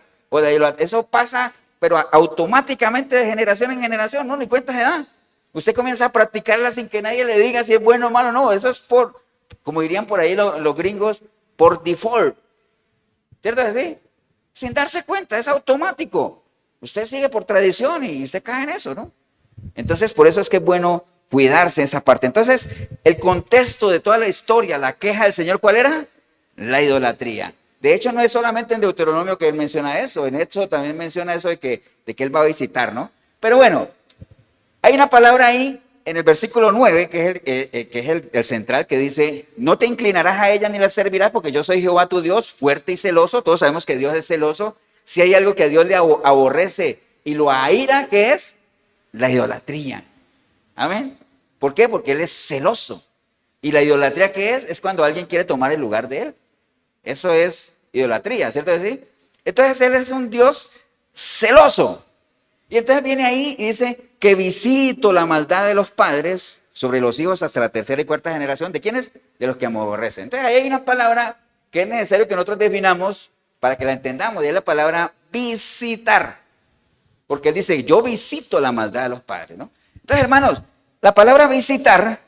eso pasa, pero automáticamente de generación en generación, no, ni cuenta se da. Usted comienza a practicarla sin que nadie le diga si es bueno o malo, no, eso es por, como dirían por ahí los gringos, por default. ¿Cierto que sí? Sin darse cuenta, es automático. Usted sigue por tradición y usted cae en eso, ¿no? Entonces, por eso es que es bueno cuidarse esa parte. Entonces, el contexto de toda la historia, la queja del Señor, ¿cuál era? La idolatría. De hecho, no es solamente en Deuteronomio que él menciona eso, en Éxodo también menciona eso de que él va a visitar, ¿no? Pero bueno, hay una palabra ahí en el versículo 9, que es el central, que dice, no te inclinarás a ella ni la servirás, porque yo soy Jehová tu Dios, fuerte y celoso. Todos sabemos que Dios es celoso. Si hay algo que a Dios le aborrece y lo aira, ¿qué es? La idolatría. Amén. ¿Por qué? Porque Él es celoso. ¿Y la idolatría qué es? Es cuando alguien quiere tomar el lugar de Él. Eso es idolatría, ¿cierto? Entonces Él es un Dios celoso. Y entonces viene ahí y dice que visito la maldad de los padres sobre los hijos hasta la tercera y cuarta generación. ¿De quiénes? De los que aborrecen. Entonces ahí hay una palabra que es necesario que nosotros definamos para que la entendamos. Y es la palabra visitar. Porque Él dice, yo visito la maldad de los padres, ¿no? Entonces, hermanos, la palabra visitar,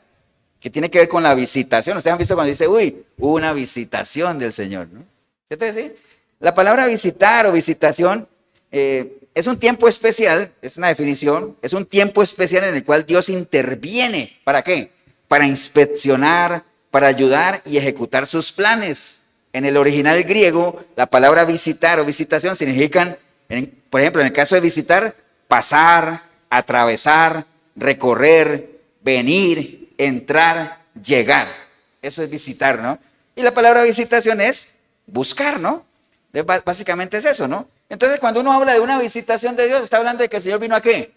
que tiene que ver con la visitación. Ustedes han visto cuando dice, uy, hubo una visitación del Señor, ¿no? ¿Cierto? ¿Sí? La palabra visitar o visitación es un tiempo especial, es una definición, es un tiempo especial en el cual Dios interviene. ¿Para qué? Para inspeccionar, para ayudar y ejecutar sus planes. En el original griego, la palabra visitar o visitación significan, por ejemplo, en el caso de visitar, pasar, atravesar, recorrer, venir, entrar, llegar. Eso es visitar, ¿no? Y la palabra visitación es buscar, ¿no? Básicamente es eso, ¿no? Entonces, cuando uno habla de una visitación de Dios, está hablando de que el Señor vino ¿a qué?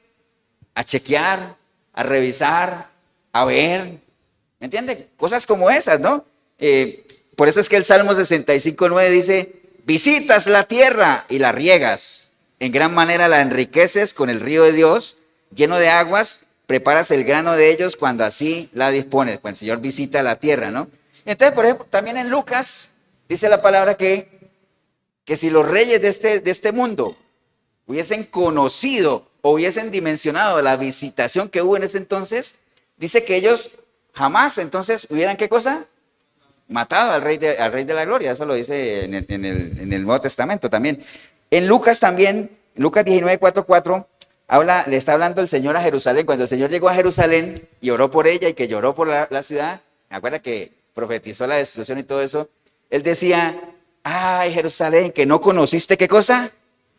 A chequear, a revisar, a ver. ¿Me entiende? Cosas como esas, ¿no? Por eso es que el Salmo 65:9 dice, visitas la tierra y la riegas. En gran manera la enriqueces con el río de Dios, lleno de aguas, preparas el grano de ellos cuando así la dispones. Cuando el Señor visita la tierra, ¿no? Entonces, por ejemplo, también en Lucas dice la palabra que si los reyes de este mundo hubiesen conocido o hubiesen dimensionado la visitación que hubo en ese entonces, dice que ellos jamás entonces hubieran, ¿qué cosa? Matado al rey de la gloria. Eso lo dice en el Nuevo Testamento también. En Lucas también, Lucas 19:4 le está hablando el Señor a Jerusalén. Cuando el Señor llegó a Jerusalén y oró por ella y que lloró por la ciudad, ¿me acuerda que profetizó la destrucción y todo eso? Él decía, ay, Jerusalén, que no conociste, ¿qué cosa?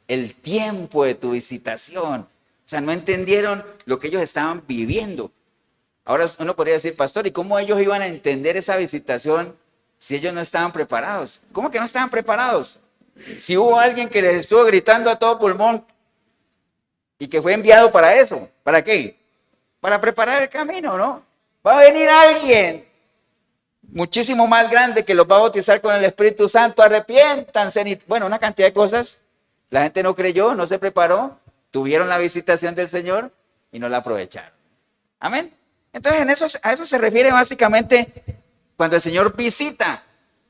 El tiempo de tu visitación. O sea, no entendieron lo que ellos estaban viviendo. Ahora uno podría decir, pastor, ¿y cómo ellos iban a entender esa visitación si ellos no estaban preparados? ¿Cómo que no estaban preparados? Si hubo alguien que les estuvo gritando a todo pulmón y que fue enviado para eso, ¿para qué? Para preparar el camino, ¿no? Va a venir alguien muchísimo más grande que los va a bautizar con el Espíritu Santo, arrepiéntanse. Bueno, una cantidad de cosas. La gente no creyó, no se preparó, tuvieron la visitación del Señor y no la aprovecharon. Amén. Entonces, a eso se refiere básicamente cuando el Señor visita,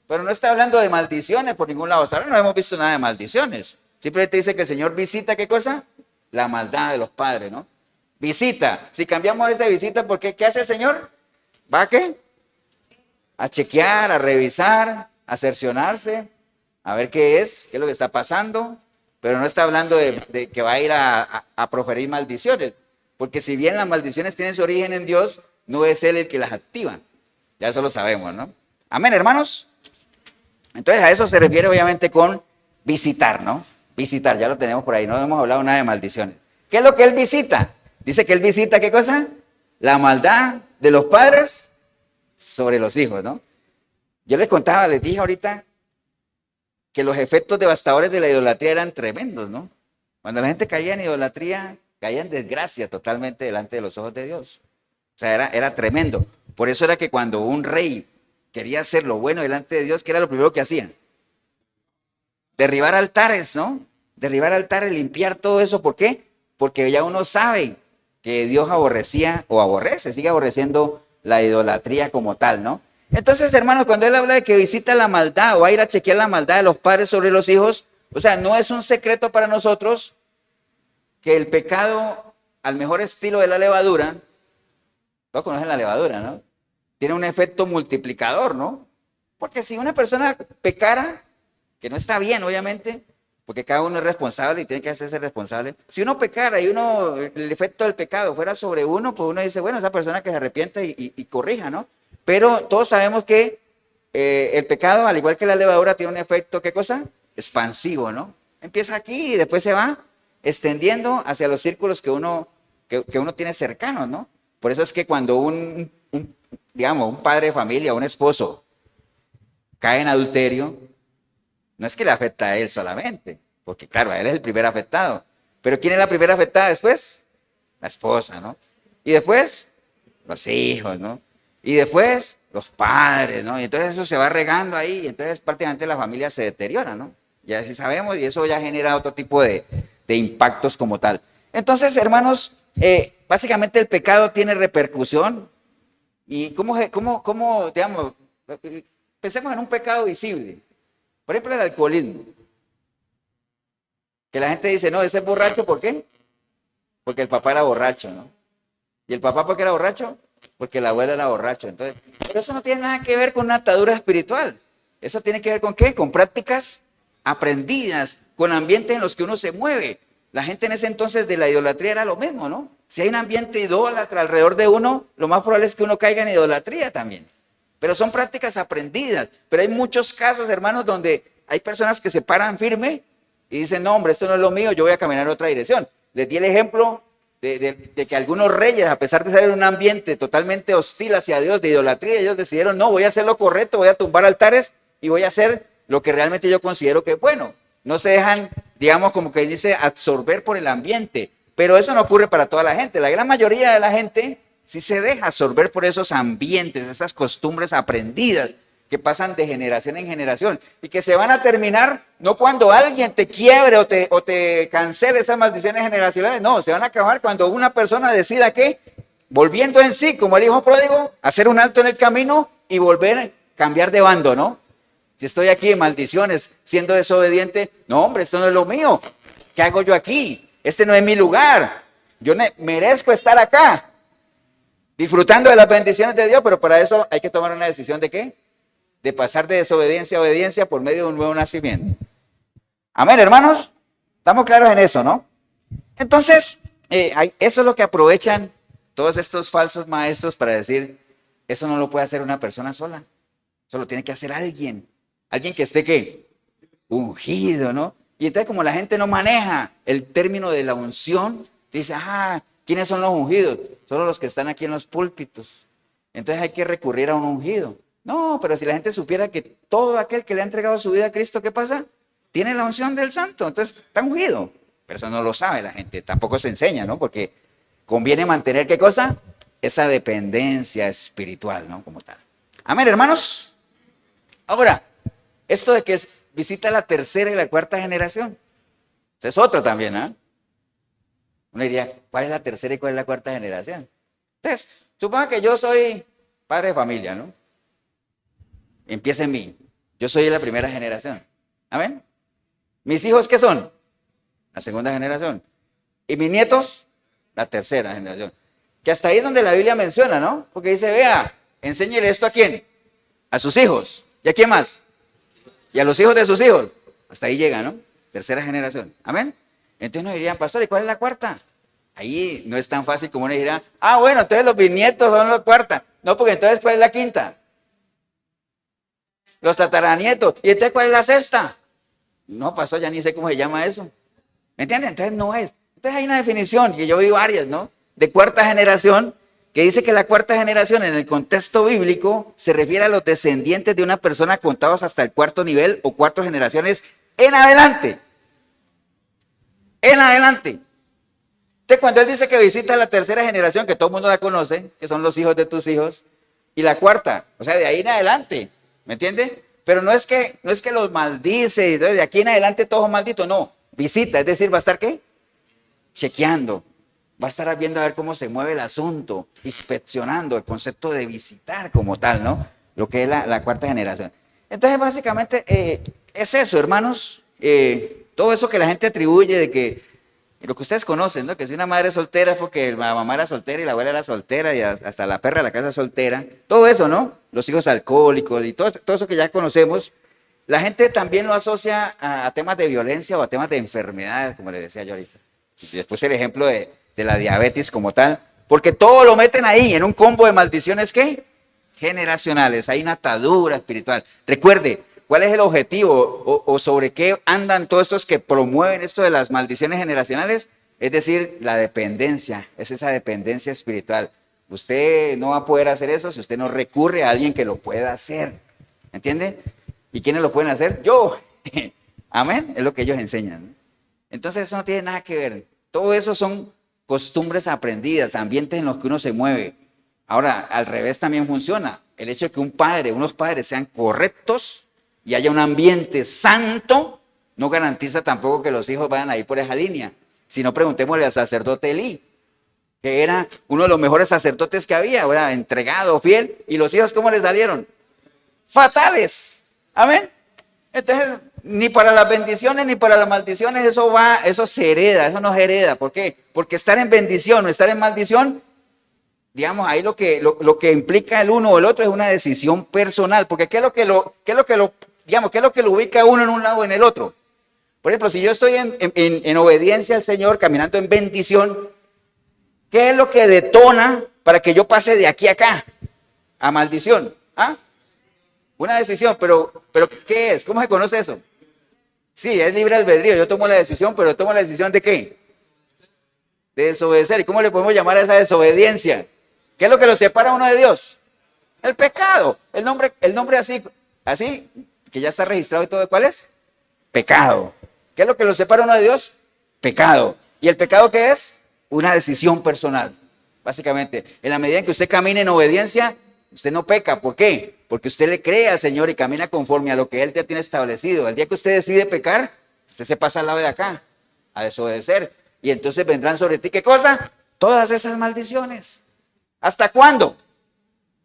pero no está hablando de maldiciones por ningún lado. Hasta ahora no hemos visto nada de maldiciones. Simplemente dice que el Señor visita, ¿qué cosa? La maldad de los padres, ¿no? Visita. Si cambiamos esa visita, ¿por qué? ¿Qué hace el Señor? ¿Va a qué? A chequear, a revisar, a cerciorarse, a ver qué es lo que está pasando, pero no está hablando de que va a ir a proferir maldiciones, porque si bien las maldiciones tienen su origen en Dios, no es Él el que las activa. Ya eso lo sabemos, ¿no? Amén, hermanos. Entonces a eso se refiere obviamente con visitar, ¿no? Visitar, ya lo tenemos por ahí, no hemos hablado nada de maldiciones. ¿Qué es lo que Él visita? Dice que Él visita, ¿qué cosa? la maldad de los padres sobre los hijos, ¿no? Yo les contaba, les dije ahorita que los efectos devastadores de la idolatría eran tremendos, ¿no? Cuando la gente caía en idolatría, caía en desgracia totalmente delante de los ojos de Dios. O sea, era tremendo. Por eso era que cuando un rey quería hacer lo bueno delante de Dios, ¿qué era lo primero que hacía? Derribar altares, ¿no? Derribar altares, limpiar todo eso. ¿Por qué? Porque ya uno sabe que Dios aborrecía o aborrece, sigue aborreciendo la idolatría como tal, ¿no? Entonces, hermanos, cuando él habla de que visita la maldad o va a ir a chequear la maldad de los padres sobre los hijos, o sea, no es un secreto para nosotros que el pecado, al mejor estilo de la levadura, todos conocen la levadura, ¿no? Tiene un efecto multiplicador, ¿no? Porque si una persona pecara, que no está bien, obviamente, porque cada uno es responsable y tiene que hacerse responsable. Si uno pecara y el efecto del pecado fuera sobre uno, pues uno dice, bueno, esa persona que se arrepienta y corrija, ¿no? Pero todos sabemos que el pecado, al igual que la levadura, tiene un efecto, ¿qué cosa? Expansivo, ¿no? Empieza aquí y después se va extendiendo hacia los círculos que uno tiene cercanos, ¿no? Por eso es que cuando digamos, un padre de familia, un esposo, cae en adulterio, no es que le afecta a él solamente, porque claro, a él es el primer afectado. Pero ¿quién es la primera afectada después? La esposa, ¿no? Y después, los hijos, ¿no? Y después, los padres, ¿no? Y entonces eso se va regando ahí, y entonces prácticamente la familia se deteriora, ¿no? Ya sí sabemos, y eso ya genera otro tipo de impactos como tal. Entonces, hermanos, básicamente el pecado tiene repercusión. ¿Y cómo, digamos, pensemos en un pecado visible? Por ejemplo, el alcoholismo. Que la gente dice, no, ese es borracho, ¿por qué? Porque el papá era borracho, ¿no? ¿Y el papá por qué era borracho? Porque el abuelo era borracho. Entonces, pero eso no tiene nada que ver con una atadura espiritual. Eso tiene que ver con ¿qué? Con prácticas aprendidas, con ambientes en los que uno se mueve. La gente en ese entonces de la idolatría era lo mismo, ¿no? Si hay un ambiente idólatra alrededor de uno, lo más probable es que uno caiga en idolatría también. Pero son prácticas aprendidas. Pero hay muchos casos, hermanos, donde hay personas que se paran firme y dicen, no, hombre, esto no es lo mío, yo voy a caminar en otra dirección. Les di el ejemplo de que algunos reyes, a pesar de estar en un ambiente totalmente hostil hacia Dios, de idolatría, ellos decidieron, no, voy a hacer lo correcto, voy a tumbar altares y voy a hacer lo que realmente yo considero que es bueno. No se dejan, digamos, como que dice, absorber por el ambiente. Pero eso no ocurre para toda la gente. La gran mayoría de la gente sí se deja absorber por esos ambientes, esas costumbres aprendidas que pasan de generación en generación y que se van a terminar no cuando alguien te quiebre o te cancele esas maldiciones generacionales, no, se van a acabar cuando una persona decida que, volviendo en sí, como el hijo pródigo, hacer un alto en el camino y volver a cambiar de bando, ¿no? Si estoy aquí en maldiciones, siendo desobediente, no, hombre, esto no es lo mío. ¿Qué hago yo aquí? Este no es mi lugar. Yo merezco estar acá, disfrutando de las bendiciones de Dios, pero para eso hay que tomar una decisión ¿de qué? De pasar de desobediencia a obediencia por medio de un nuevo nacimiento. Amén, hermanos. Estamos claros en eso, ¿no? Entonces, eso es lo que aprovechan todos estos falsos maestros para decir, eso no lo puede hacer una persona sola. Eso lo tiene que hacer alguien. Alguien que esté, ¿qué? Ungido, ¿no? Y entonces como la gente no maneja el término de la unción, dice, ¿quiénes son los ungidos? Solo los que están aquí en los púlpitos. Entonces hay que recurrir a un ungido. No, pero si la gente supiera que todo aquel que le ha entregado su vida a Cristo, ¿qué pasa? Tiene la unción del santo, entonces está ungido. Pero eso no lo sabe la gente, tampoco se enseña, ¿no? Porque conviene mantener, ¿qué cosa? Esa dependencia espiritual, ¿no? Como tal. Amén, hermanos. Ahora, esto de que visita la tercera y la cuarta generación, es otro también, ¿ah? Uno diría, ¿cuál es la tercera y cuál es la cuarta generación? Entonces, suponga que yo soy padre de familia, ¿no? Empieza en mí. Yo soy la primera generación. ¿Amén? ¿Mis hijos qué son? La segunda generación. ¿Y mis nietos? La tercera generación. Que hasta ahí es donde la Biblia menciona, ¿no? Porque dice, vea, enséñele esto ¿a quién? A sus hijos. ¿Y a quién más? Y a los hijos de sus hijos. Hasta ahí llega, ¿no? Tercera generación. ¿Amén? Entonces nos dirían, pastor, ¿y cuál es la cuarta? Ahí no es tan fácil como uno dirá, bueno, entonces los bisnietos son la cuarta. No, porque entonces ¿cuál es la quinta? Los tataranietos. ¿Y entonces cuál es la sexta? No, pastor, ya ni sé cómo se llama eso. ¿Me entienden? Entonces no es. Entonces hay una definición, que yo vi varias, ¿no? De cuarta generación, que dice que la cuarta generación en el contexto bíblico se refiere a los descendientes de una persona contados hasta el cuarto nivel o cuatro generaciones en adelante. En adelante. Entonces, cuando él dice que visita la tercera generación, que todo el mundo la conoce, que son los hijos de tus hijos, y la cuarta, o sea, de ahí en adelante, ¿me entiende? Pero no es que los maldice, y de aquí en adelante todos son malditos, no. Visita, es decir, va a estar ¿qué? Chequeando. Va a estar viendo a ver cómo se mueve el asunto, inspeccionando el concepto de visitar como tal, ¿no? Lo que es la cuarta generación. Entonces, básicamente, es eso, hermanos. Todo eso que la gente atribuye de que, lo que ustedes conocen, ¿no? Que si una madre soltera es porque la mamá era soltera y la abuela era soltera y hasta la perra de la casa es soltera. Todo eso, ¿no? Los hijos alcohólicos y todo eso que ya conocemos. La gente también lo asocia a temas de violencia o a temas de enfermedades, como le decía yo ahorita. Y después el ejemplo de la diabetes como tal, porque todo lo meten ahí en un combo de maldiciones ¿qué? Generacionales, hay una atadura espiritual. Recuerde, ¿cuál es el objetivo o sobre qué andan todos estos que promueven esto de las maldiciones generacionales? Es decir, la dependencia, es esa dependencia espiritual. Usted no va a poder hacer eso si usted no recurre a alguien que lo pueda hacer, ¿entiende? ¿Y quiénes lo pueden hacer? Yo. Amén, es lo que ellos enseñan, ¿no? Entonces eso no tiene nada que ver. Todo eso son costumbres aprendidas, ambientes en los que uno se mueve. Ahora, al revés también funciona. El hecho de que unos padres sean correctos y haya un ambiente santo, no garantiza tampoco que los hijos vayan a ir por esa línea. Si no, preguntémosle al sacerdote Elí, que era uno de los mejores sacerdotes que había, ¿verdad? Entregado, fiel, y los hijos, ¿cómo le salieron? Fatales. Amén. Entonces, ni para las bendiciones ni para las maldiciones eso se hereda, eso no se hereda. ¿Por qué? Porque estar en bendición o estar en maldición, digamos, ahí lo que implica el uno o el otro es una decisión personal. Porque ¿qué es lo que lo ubica uno en un lado o en el otro? Por ejemplo, si yo estoy en obediencia al Señor, caminando en bendición, ¿qué es lo que detona para que yo pase de aquí a acá a maldición? ¿Ah? Una decisión, pero ¿qué es? ¿Cómo se conoce eso? Sí, es libre albedrío, yo tomo la decisión, pero ¿tomo la decisión de qué? De desobedecer. ¿Y cómo le podemos llamar a esa desobediencia? ¿Qué es lo que lo separa a uno de Dios? El pecado. El nombre así, que ya está registrado y todo, ¿cuál es? Pecado. ¿Qué es lo que lo separa a uno de Dios? Pecado. ¿Y el pecado qué es? Una decisión personal, básicamente. En la medida en que usted camine en obediencia, usted no peca. ¿Por qué? Porque usted le cree al Señor y camina conforme a lo que Él ya tiene establecido. El día que usted decide pecar, usted se pasa al lado de acá, a desobedecer. Y entonces vendrán sobre ti, ¿qué cosa? Todas esas maldiciones. ¿Hasta cuándo?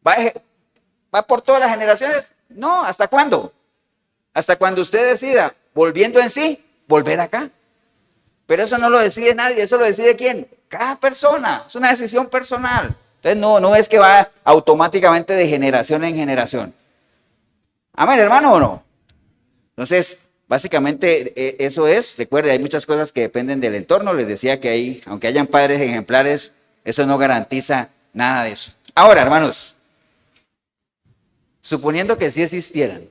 ¿Va por todas las generaciones? No, ¿hasta cuándo? Hasta cuando usted decida, volviendo en sí, volver acá. Pero eso no lo decide nadie, eso lo decide ¿quién? Cada persona, es una decisión personal. Entonces no es que va automáticamente de generación en generación. Amén, hermano, ¿o no? Entonces, básicamente eso es. Recuerde, hay muchas cosas que dependen del entorno. Les decía que aunque hayan padres ejemplares, eso no garantiza nada de eso. Ahora, hermanos, suponiendo que sí existieran,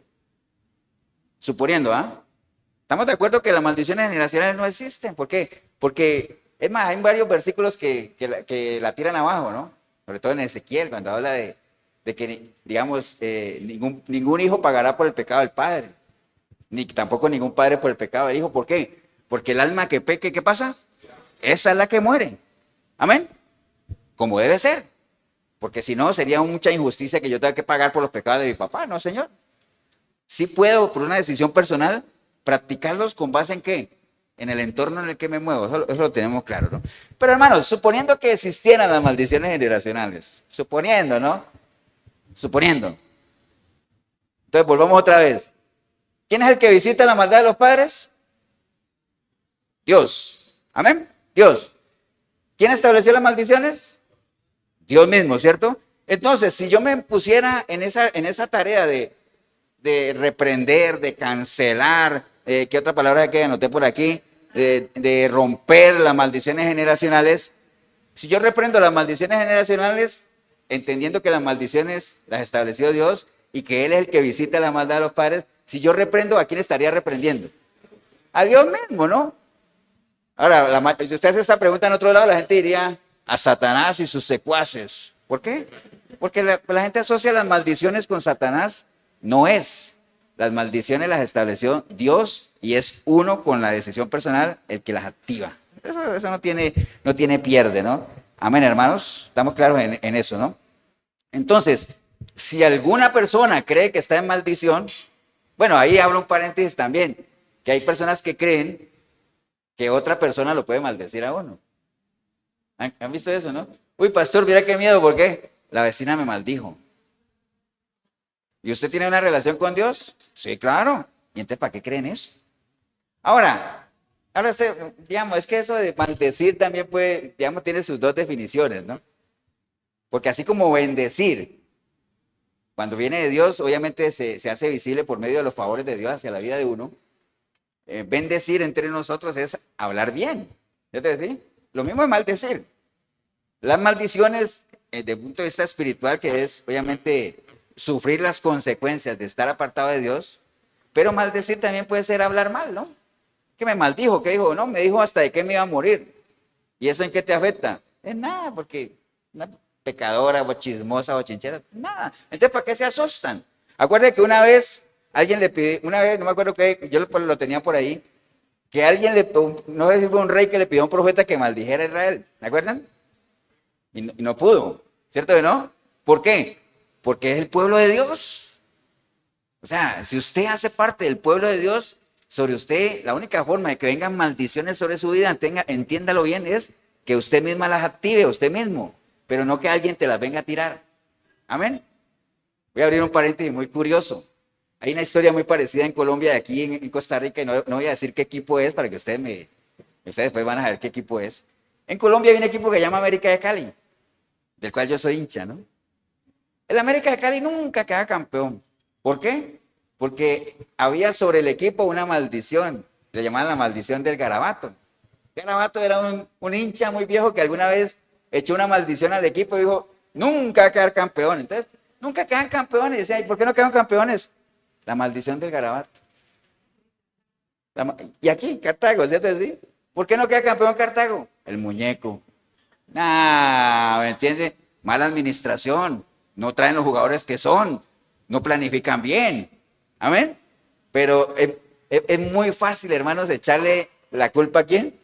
¿estamos de acuerdo que las maldiciones generacionales no existen? ¿Por qué? Porque, es más, hay varios versículos que la tiran abajo, ¿no? Sobre todo en Ezequiel, cuando habla de que, digamos, ningún hijo pagará por el pecado del padre, ni tampoco ningún padre por el pecado del hijo. ¿Por qué? Porque el alma que peque, ¿qué pasa? Esa es la que muere. Amén. Como debe ser. Porque si no, sería mucha injusticia que yo tenga que pagar por los pecados de mi papá. No, Señor. Sí puedo, por una decisión personal, practicarlos con base en ¿qué? En el entorno en el que me muevo. Eso lo tenemos claro, ¿no? Pero hermanos, suponiendo que existieran las maldiciones generacionales, suponiendo, ¿no? Suponiendo. Entonces, volvamos otra vez. ¿Quién es el que visita la maldad de los padres? Dios. Amén. Dios. ¿Quién estableció las maldiciones? Dios mismo, ¿cierto? Entonces, si yo me pusiera en esa tarea de reprender, de cancelar, ¿qué otra palabra que anoté por aquí? De romper las maldiciones generacionales. Si yo reprendo las maldiciones generacionales, entendiendo que las maldiciones las estableció Dios y que Él es el que visita la maldad de los padres, si yo reprendo, ¿a quién estaría reprendiendo? A Dios mismo, ¿no? Ahora, si usted hace esa pregunta en otro lado, la gente diría a Satanás y sus secuaces. ¿Por qué? Porque la gente asocia las maldiciones con Satanás. No es. Las maldiciones las estableció Dios y es uno con la decisión personal el que las activa. Eso no tiene pierde, ¿no? Amén, hermanos. Estamos claros en eso, ¿no? Entonces, si alguna persona cree que está en maldición, bueno, ahí hablo un paréntesis también, que hay personas que creen que otra persona lo puede maldecir a uno. ¿Han visto eso, no? Uy, pastor, mira qué miedo, ¿por qué? La vecina me maldijo. ¿Y usted tiene una relación con Dios? Sí, claro. ¿Y entonces para qué creen eso? Ahora digamos, es que eso de maldecir también puede, digamos, tiene sus dos definiciones, ¿no? Porque así como bendecir, cuando viene de Dios, obviamente se hace visible por medio de los favores de Dios hacia la vida de uno. Bendecir entre nosotros es hablar bien. ¿Cierto? ¿Sí? Lo mismo es maldecir. Las maldiciones, desde el punto de vista espiritual, que es obviamente sufrir las consecuencias de estar apartado de Dios, pero maldecir también puede ser hablar mal, ¿no? ¿Qué me maldijo? ¿Qué dijo? No, me dijo hasta de qué me iba a morir. ¿Y eso en qué te afecta? En nada, porque una pecadora o chismosa o chinchera, nada. Entonces, ¿para qué se asustan? Acuérdense que una vez alguien le pidió, una vez, no me acuerdo qué, yo lo tenía por ahí, que alguien no sé si fue un rey que le pidió a un profeta que maldijera a Israel, ¿me acuerdan? Y no pudo, ¿cierto que no? ¿Por qué? Porque es el pueblo de Dios. O sea, si usted hace parte del pueblo de Dios, sobre usted, la única forma de que vengan maldiciones sobre su vida, entiéndalo bien, es que usted misma las active, usted mismo, pero no que alguien te las venga a tirar. Amén. Voy a abrir un paréntesis muy curioso. Hay una historia muy parecida en Colombia, de aquí en Costa Rica, y no voy a decir qué equipo es para que ustedes después van a saber qué equipo es. En Colombia hay un equipo que se llama América de Cali, del cual yo soy hincha, ¿no? El América de Cali nunca queda campeón. ¿Por qué? Porque había sobre el equipo una maldición, le llamaban la maldición del Garabato. Garabato era un hincha muy viejo que alguna vez echó una maldición al equipo y dijo, nunca va a quedar campeón. Entonces, nunca quedan campeones. Y decía, ¿y por qué no quedan campeones? La maldición del Garabato. Y aquí, Cartago, ¿cierto? ¿Sí? ¿Por qué no queda campeón Cartago? El muñeco. Nah, ¿me entiende? Mala administración. No traen los jugadores que son. No planifican bien. Amén. Pero es muy fácil, hermanos, echarle la culpa a quién?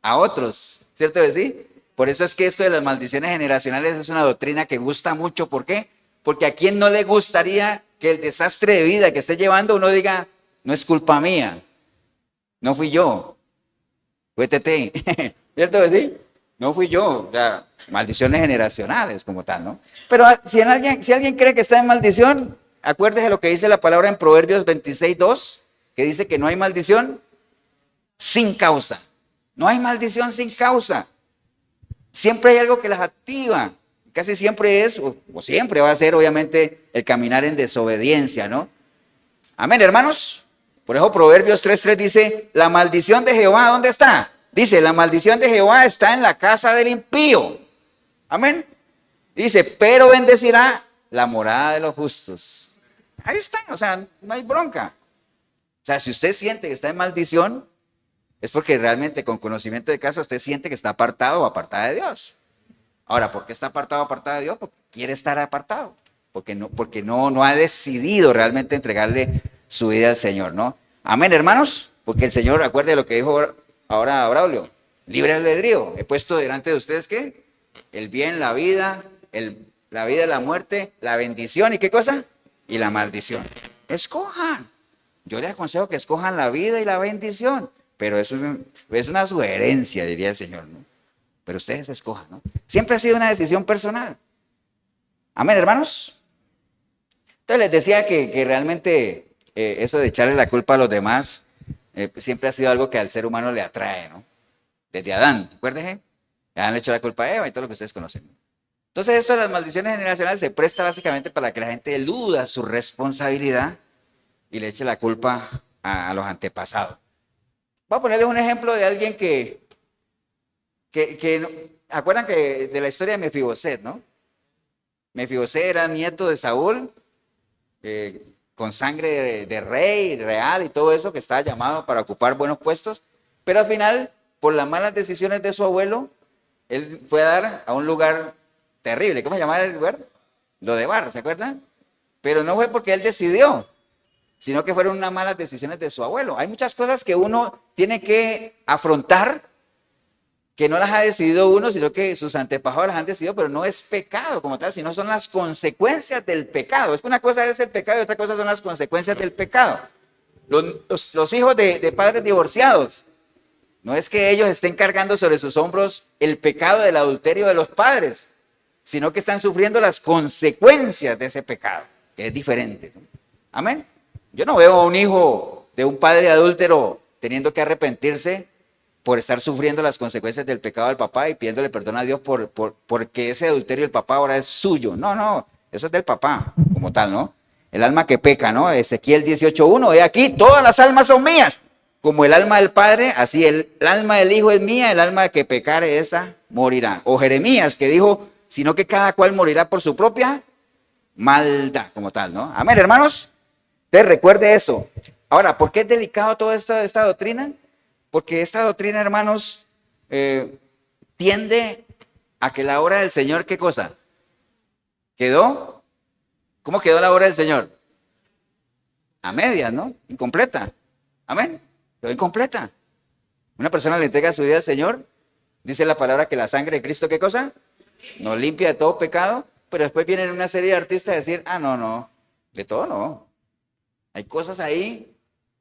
A otros. ¿Cierto que sí? Por eso es que esto de las maldiciones generacionales es una doctrina que gusta mucho. ¿Por qué? Porque a quién no le gustaría que el desastre de vida que esté llevando uno diga, no es culpa mía. No fui yo. Fue Tete. ¿Cierto que sí? No fui yo. O sea, maldiciones generacionales como tal, ¿no? Pero si alguien cree que está en maldición, acuérdese lo que dice la palabra en Proverbios 26:2, que dice que no hay maldición sin causa. No hay maldición sin causa. Siempre hay algo que las activa. Casi siempre es, o siempre va a ser, obviamente, el caminar en desobediencia, ¿no? Amén, hermanos. Por eso Proverbios 3:3 dice, la maldición de Jehová, ¿dónde está? Dice, la maldición de Jehová está en la casa del impío. Amén. Dice, pero bendecirá la morada de los justos. Ahí está, o sea, no hay bronca. O sea, si usted siente que está en maldición, es porque realmente con conocimiento de causa usted siente que está apartado o apartada de Dios. Ahora, ¿por qué está apartado o apartada de Dios? Porque quiere estar apartado. Porque no ha decidido realmente entregarle su vida al Señor, ¿no? Amén, hermanos. Porque el Señor, acuerde lo que dijo ahora Braulio, libre albedrío. He puesto delante de ustedes, ¿qué? El bien, la vida, la vida y la muerte, la bendición, ¿y qué cosa? Y la maldición. Escojan. Yo les aconsejo que escojan la vida y la bendición. Pero eso es una sugerencia, diría el Señor, ¿no? Pero ustedes escojan, ¿no? Siempre ha sido una decisión personal. Amén, hermanos. Entonces les decía que realmente eso de echarle la culpa a los demás siempre ha sido algo que al ser humano le atrae, ¿no? Desde Adán, acuérdense. Adán le echó la culpa a Eva y todo lo que ustedes conocen. Entonces esto de las maldiciones generacionales se presta básicamente para que la gente eluda su responsabilidad y le eche la culpa a los antepasados. Voy a ponerles un ejemplo de alguien que ¿acuerdan que de la historia de Mefiboset, no? Mefiboset era nieto de Saúl, con sangre de rey, real y todo eso, que estaba llamado para ocupar buenos puestos, pero al final, por las malas decisiones de su abuelo, él fue a dar a un lugar terrible. ¿Cómo se llamaba el lugar? Lo de Bar, ¿se acuerdan? Pero no fue porque él decidió, sino que fueron unas malas decisiones de su abuelo. Hay muchas cosas que uno tiene que afrontar, que no las ha decidido uno, sino que sus antepasados las han decidido, pero no es pecado como tal, sino son las consecuencias del pecado. Es que una cosa es el pecado y otra cosa son las consecuencias del pecado. Los hijos de padres divorciados, no es que ellos estén cargando sobre sus hombros el pecado del adulterio de los padres, sino que están sufriendo las consecuencias de ese pecado, que es diferente, ¿no? Amén. Yo no veo a un hijo de un padre adúltero teniendo que arrepentirse por estar sufriendo las consecuencias del pecado del papá y pidiéndole perdón a Dios porque ese adulterio del papá ahora es suyo. No, no, eso es del papá como tal, ¿no? El alma que peca, ¿no? Ezequiel 18:1, he aquí, todas las almas son mías. Como el alma del padre, así el alma del hijo es mía, el alma que pecare esa morirá. O Jeremías que dijo, sino que cada cual morirá por su propia maldad, como tal, ¿no? Amén, hermanos. Entonces recuerde eso. Ahora, ¿por qué es delicado toda esta doctrina? Porque esta doctrina, hermanos, tiende a que la obra del Señor, ¿qué cosa? ¿Quedó? ¿Cómo quedó la obra del Señor? A medias, ¿no? Incompleta. Amén. Quedó incompleta. Una persona le entrega su vida al Señor, dice la palabra que la sangre de Cristo, ¿qué cosa? Nos limpia de todo pecado, pero después vienen una serie de artistas a decir, no, de todo no. Hay cosas ahí,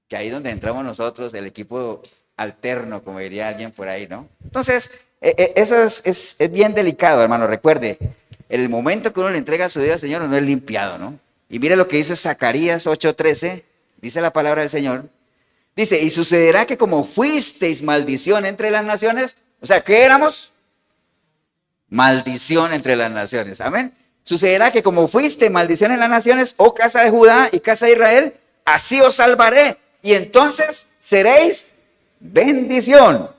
que ahí donde entramos nosotros, el equipo alterno, como diría alguien por ahí, ¿no? Entonces, eso es bien delicado, hermano. Recuerde, el momento que uno le entrega su vida al Señor, no es limpiado, ¿no? Y mire lo que dice Zacarías 8:13, dice la palabra del Señor. Dice, y sucederá que como fuisteis maldición entre las naciones, o sea, ¿qué éramos? Maldición entre las naciones, amén. Sucederá que como fuiste maldición en las naciones, oh casa de Judá y casa de Israel, así os salvaré, y entonces seréis bendición.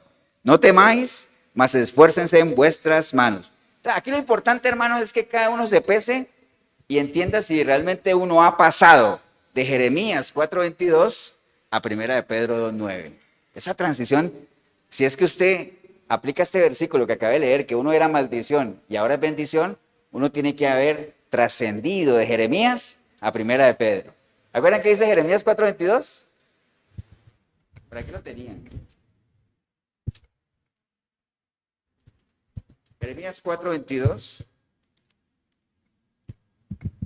No temáis, mas esfuércense en vuestras manos. Entonces, aquí lo importante, hermanos, es que cada uno se pese y entienda si realmente uno ha pasado de Jeremías 4:22 a Primera de Pedro 2:9. Esa transición, si es que usted aplica este versículo que acabé de leer, que uno era maldición y ahora es bendición, uno tiene que haber trascendido de Jeremías a Primera de Pedro. ¿Acuerdan qué dice Jeremías 4:22? Por aquí lo tenían. Jeremías 4:22.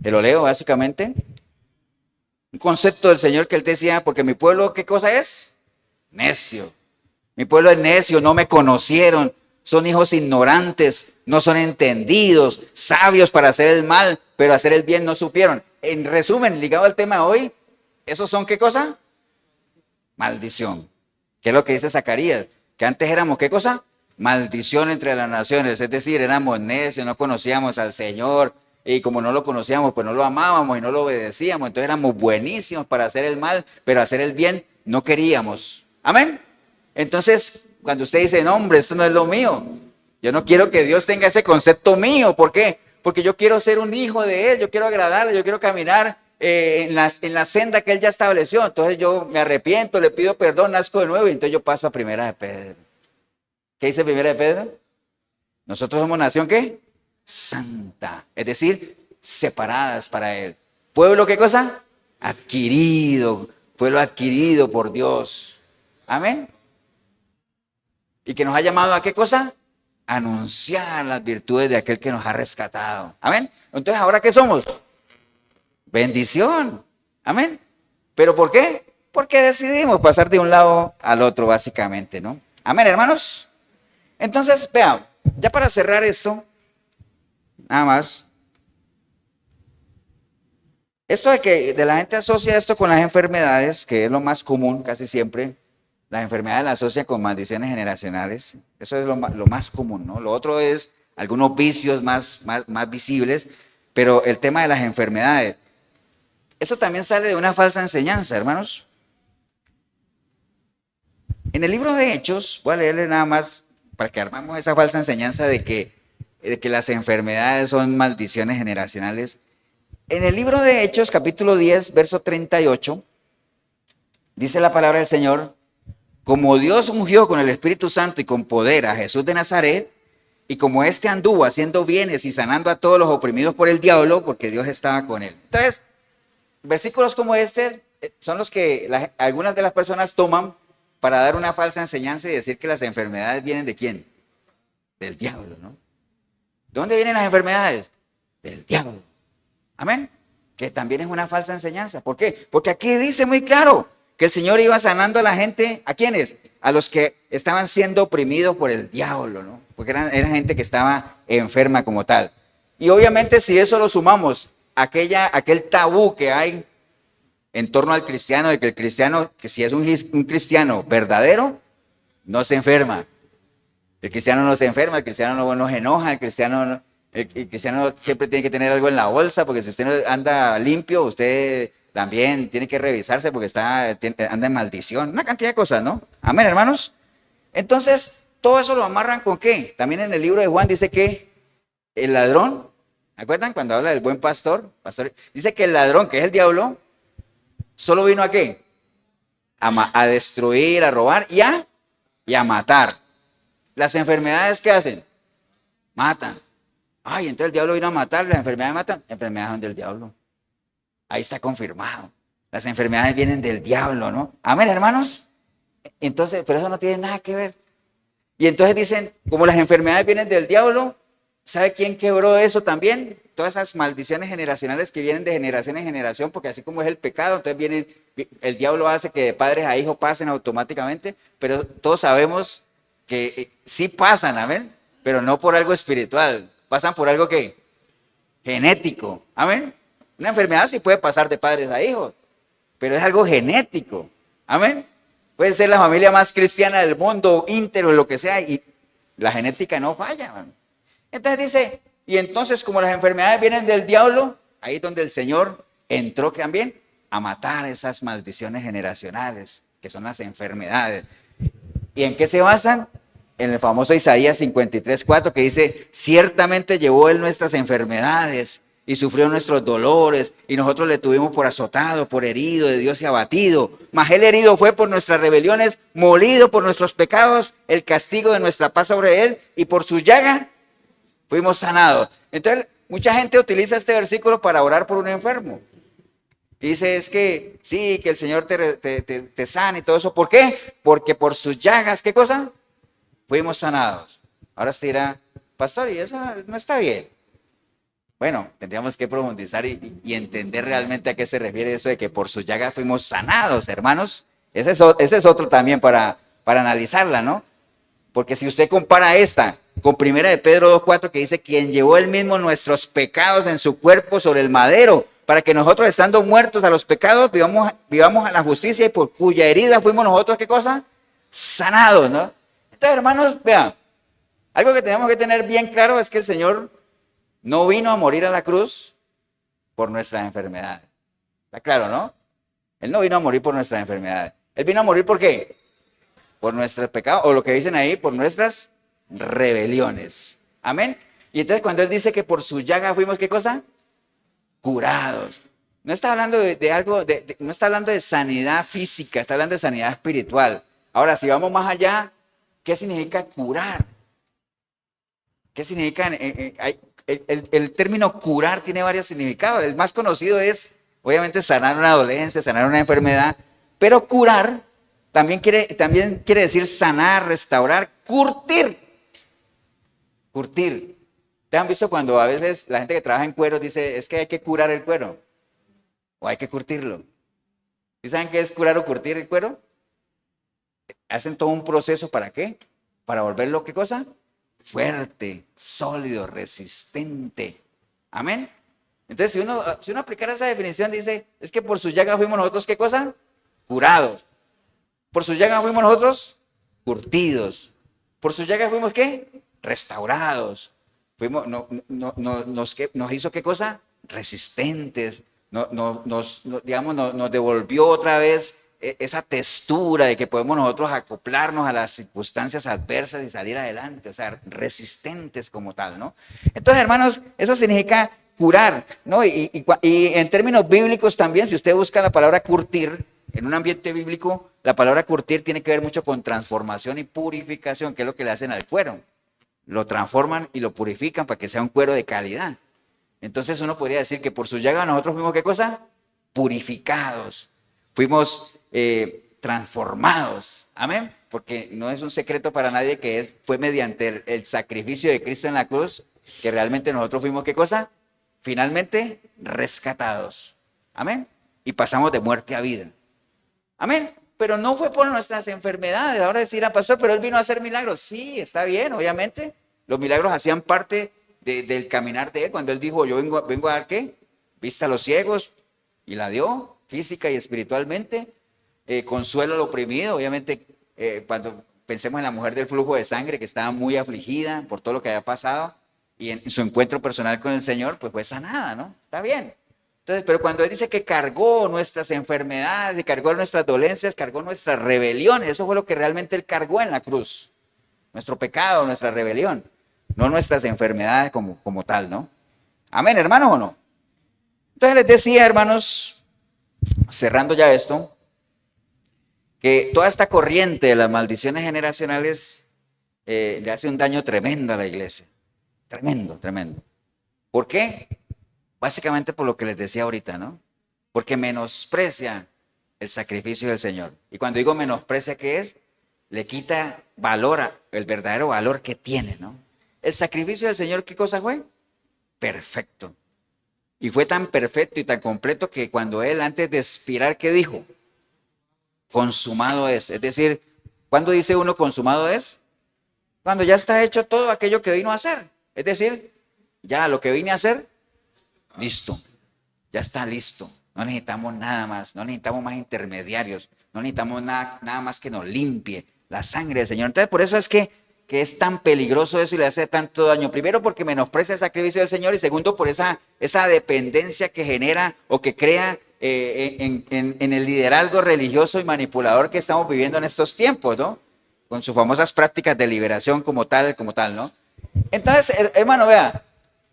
Te lo leo básicamente. Un concepto del Señor que él decía, porque mi pueblo, ¿qué cosa es? Necio. Mi pueblo es necio, no me conocieron, son hijos ignorantes, no son entendidos, sabios para hacer el mal, pero hacer el bien no supieron. En resumen, ligado al tema de hoy, ¿esos son qué cosa? Maldición. ¿Qué es lo que dice Zacarías? Que antes éramos ¿qué cosa? Maldición entre las naciones, es decir, éramos necios, no conocíamos al Señor, y como no lo conocíamos, pues no lo amábamos y no lo obedecíamos, entonces éramos buenísimos para hacer el mal, pero hacer el bien no queríamos. Amén. Entonces, cuando usted dice, no, hombre, esto no es lo mío, yo no quiero que Dios tenga ese concepto mío. ¿Por qué? Porque yo quiero ser un hijo de Él, yo quiero agradarle, yo quiero caminar en la senda que Él ya estableció. Entonces yo me arrepiento, le pido perdón, nazco de nuevo y entonces yo paso a Primera de Pedro. ¿Qué dice Primera de Pedro? Nosotros somos nación, ¿qué? Santa, es decir, separadas para Él. ¿Pueblo qué cosa? Adquirido, pueblo adquirido por Dios. Amén. Y que nos ha llamado a qué cosa? Anunciar las virtudes de aquel que nos ha rescatado. Amén. Entonces, ¿ahora qué somos? Bendición. Amén. ¿Pero por qué? Porque decidimos pasar de un lado al otro, básicamente, ¿no? Amén, hermanos. Entonces, vean, ya para cerrar esto, nada más. Esto de la gente asocia esto con las enfermedades, que es lo más común casi siempre. Las enfermedades las asocian con maldiciones generacionales. Eso es lo más común, ¿no? Lo otro es algunos vicios más visibles, pero el tema de las enfermedades, eso también sale de una falsa enseñanza, hermanos. En el libro de Hechos, voy a leerle nada más para que armamos esa falsa enseñanza de que las enfermedades son maldiciones generacionales. En el libro de Hechos, capítulo 10, verso 38, dice la palabra del Señor: como Dios ungió con el Espíritu Santo y con poder a Jesús de Nazaret, Y como éste anduvo haciendo bienes y sanando a todos los oprimidos por el diablo, porque Dios estaba con él. Entonces, versículos como este son los que algunas de las personas toman para dar una falsa enseñanza y decir que las enfermedades vienen ¿de quién? Del diablo, ¿no? ¿De dónde vienen las enfermedades? Del diablo. Amén. Que también es una falsa enseñanza. ¿Por qué? Porque aquí dice muy claro que el Señor iba sanando a la gente. ¿A quiénes? A los que estaban siendo oprimidos por el diablo, ¿no? Porque era gente que estaba enferma como tal. Y obviamente si eso lo sumamos, aquel tabú que hay en torno al cristiano, de que el cristiano, que si es un cristiano verdadero, no se enferma. El cristiano no se enferma, el cristiano no se enoja, el cristiano siempre tiene que tener algo en la bolsa, porque si usted no anda limpio, usted también tiene que revisarse porque anda en maldición. Una cantidad de cosas, ¿no? Amén, hermanos. Entonces, todo eso lo amarran ¿con qué? También en el libro de Juan dice que el ladrón, ¿se acuerdan cuando habla del buen pastor? Dice que el ladrón, que es el diablo, solo vino ¿a qué? A destruir, a robar y a matar. Las enfermedades, ¿qué hacen? Matan. Ay, entonces el diablo vino a matar, las enfermedades matan. Enfermedades son del diablo. Ahí está confirmado. Las enfermedades vienen del diablo, ¿no? Amén, hermanos. Entonces, pero eso no tiene nada que ver. Y entonces dicen, como las enfermedades vienen del diablo, ¿sabe quién quebró eso también? Todas esas maldiciones generacionales que vienen de generación en generación, porque así como es el pecado, entonces el diablo hace que de padres a hijos pasen automáticamente, pero todos sabemos que sí pasan, amén, pero no por algo espiritual, pasan por algo que genético, amén. Una enfermedad sí puede pasar de padres a hijos, pero es algo genético, amén. Puede ser la familia más cristiana del mundo, íntero, lo que sea, y la genética no falla, amén. Entonces dice, y entonces como las enfermedades vienen del diablo, ahí es donde el Señor entró también a matar esas maldiciones generacionales, que son las enfermedades. ¿Y en qué se basan? En el famoso Isaías 53:4, que dice, ciertamente llevó él nuestras enfermedades y sufrió nuestros dolores, y nosotros le tuvimos por azotado, por herido de Dios y abatido. Mas él herido fue por nuestras rebeliones, molido por nuestros pecados, el castigo de nuestra paz sobre él, y por su llaga fuimos sanados. Entonces, mucha gente utiliza este versículo para orar por un enfermo. Y dice, es que sí, que el Señor te sane y todo eso. ¿Por qué? Porque por sus llagas, ¿qué cosa? Fuimos sanados. Ahora se dirá, pastor, y eso no está bien. Bueno, tendríamos que profundizar y entender realmente a qué se refiere eso de que por sus llagas fuimos sanados, hermanos. Ese es otro también para analizarla, ¿no? Porque si usted compara esta con 1 de Pedro 2:4, que dice, quien llevó él mismo nuestros pecados en su cuerpo sobre el madero, para que nosotros, estando muertos a los pecados, vivamos a la justicia, y por cuya herida fuimos nosotros, ¿qué cosa? Sanados, ¿no? Entonces, hermanos, vean, algo que tenemos que tener bien claro es que el Señor no vino a morir a la cruz por nuestras enfermedades. ¿Está claro, no? Él no vino a morir por nuestras enfermedades. Él vino a morir ¿por qué? Por nuestros pecados, o lo que dicen ahí, por nuestras rebeliones. Amén. Y entonces cuando Él dice que por su llaga fuimos, ¿qué cosa? Curados. No está hablando de algo, no está hablando de sanidad física, está hablando de sanidad espiritual. Ahora, si vamos más allá, ¿qué significa curar? ¿Qué significa? El término curar tiene varios significados. El más conocido es, obviamente, sanar una dolencia, sanar una enfermedad, pero curar también quiere decir sanar, restaurar, curtir. Curtir. ¿Te han visto cuando a veces la gente que trabaja en cuero dice, es que hay que curar el cuero? O hay que curtirlo. ¿Y saben qué es curar o curtir el cuero? Hacen todo un proceso, ¿para qué? Para volverlo, ¿qué cosa? Fuerte, sólido, resistente. Amén. Entonces, si uno aplicara esa definición, dice, es que por su llaga fuimos nosotros, ¿qué cosa? Curados. Por su llaga fuimos nosotros curtidos. Por su llaga fuimos ¿qué? Restaurados. Fuimos, nos hizo ¿qué cosa? Resistentes. Nos devolvió otra vez esa textura de que podemos nosotros acoplarnos a las circunstancias adversas y salir adelante. O sea, resistentes como tal, ¿no? Entonces, hermanos, eso significa curar, ¿no? Y en términos bíblicos también, si usted busca la palabra curtir, en un ambiente bíblico, la palabra curtir tiene que ver mucho con transformación y purificación, que es lo que le hacen al cuero. lo transforman y lo purifican para que sea un cuero de calidad. Entonces uno podría decir que por su llaga nosotros fuimos, ¿qué cosa? Purificados, fuimos transformados, amén, porque no es un secreto para nadie que fue mediante el sacrificio de Cristo en la cruz que realmente nosotros fuimos, ¿qué cosa? Finalmente rescatados, amén, y pasamos de muerte a vida, amén, pero no fue por nuestras enfermedades. Ahora decir, pastor, pero él vino a hacer milagros. Sí, está bien, obviamente, los milagros hacían parte del caminar de él, cuando él dijo, yo vengo a dar, ¿qué? Vista a los ciegos, y la dio, física y espiritualmente, consuelo al oprimido, obviamente, cuando pensemos en la mujer del flujo de sangre que estaba muy afligida por todo lo que había pasado, y en su encuentro personal con el Señor, pues fue sanada, ¿no? Está bien. Entonces, pero cuando él dice que cargó nuestras enfermedades, cargó nuestras dolencias, cargó nuestras rebeliones, eso fue lo que realmente él cargó en la cruz. Nuestro pecado, nuestra rebelión, no nuestras enfermedades como tal, ¿no? Amén, hermanos, ¿o no? Entonces les decía, hermanos, cerrando ya esto, que toda esta corriente de las maldiciones generacionales le hace un daño tremendo a la iglesia. Tremendo, tremendo. ¿Por qué? Básicamente por lo que les decía ahorita, ¿no? Porque menosprecia el sacrificio del Señor. Y cuando digo menosprecia, ¿qué es? Le quita valor, el verdadero valor que tiene, ¿no? El sacrificio del Señor, ¿qué cosa fue? Perfecto. Y fue tan perfecto y tan completo que cuando Él, antes de expirar, ¿qué dijo? Consumado es. Es decir, ¿cuándo dice uno consumado es? Cuando ya está hecho todo aquello que vino a hacer. Es decir, ya lo que vine a hacer, listo. Ya está listo. No necesitamos nada más. No necesitamos más intermediarios. No necesitamos nada más que nos limpie la sangre del Señor. Entonces, por eso es que es tan peligroso eso y le hace tanto daño. Primero, porque menosprecia el sacrificio del Señor, y segundo, por esa dependencia que genera o que crea en el liderazgo religioso y manipulador que estamos viviendo en estos tiempos, ¿no? Con sus famosas prácticas de liberación como tal, ¿no? Entonces, hermano, vea,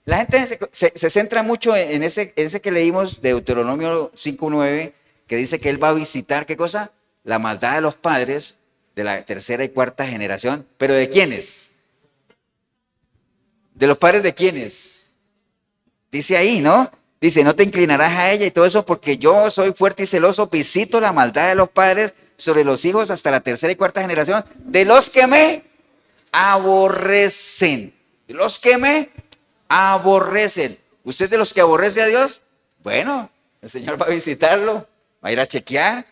la gente se centra mucho en ese que leímos de Deuteronomio 5:9, que dice que él va a visitar, ¿qué cosa? La maldad de los padres de la tercera y cuarta generación. ¿Pero de quiénes? ¿De los padres de quiénes? Dice ahí, ¿no? Dice, no te inclinarás a ella y todo eso, porque yo soy fuerte y celoso, visito la maldad de los padres sobre los hijos hasta la tercera y cuarta generación de los que me aborrecen. De los que me aborrecen. ¿Usted es de los que aborrece a Dios? Bueno, el Señor va a visitarlo, va a ir a chequear.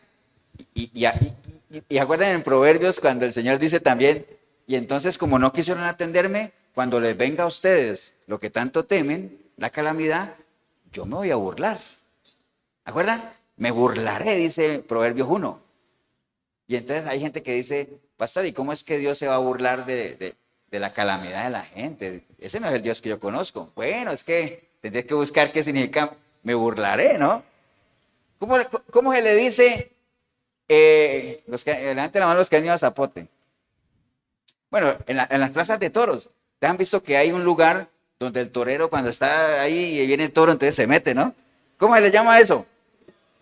Y acuerdan en Proverbios cuando el Señor dice también, y entonces como no quisieron atenderme, cuando les venga a ustedes lo que tanto temen, la calamidad, yo me voy a burlar. ¿Acuerdan? Me burlaré, dice Proverbios 1. Y entonces hay gente que dice, pastor, ¿y cómo es que Dios se va a burlar de la calamidad de la gente? Ese no es el Dios que yo conozco. Bueno, es que tendré que buscar qué significa me burlaré, ¿no? ¿Cómo se le dice? Levanten la mano los que han ido a Zapote. Bueno, en las plazas de toros, ¿te han visto que hay un lugar donde el torero cuando está ahí y viene el toro, entonces se mete, ¿no? ¿Cómo se le llama eso?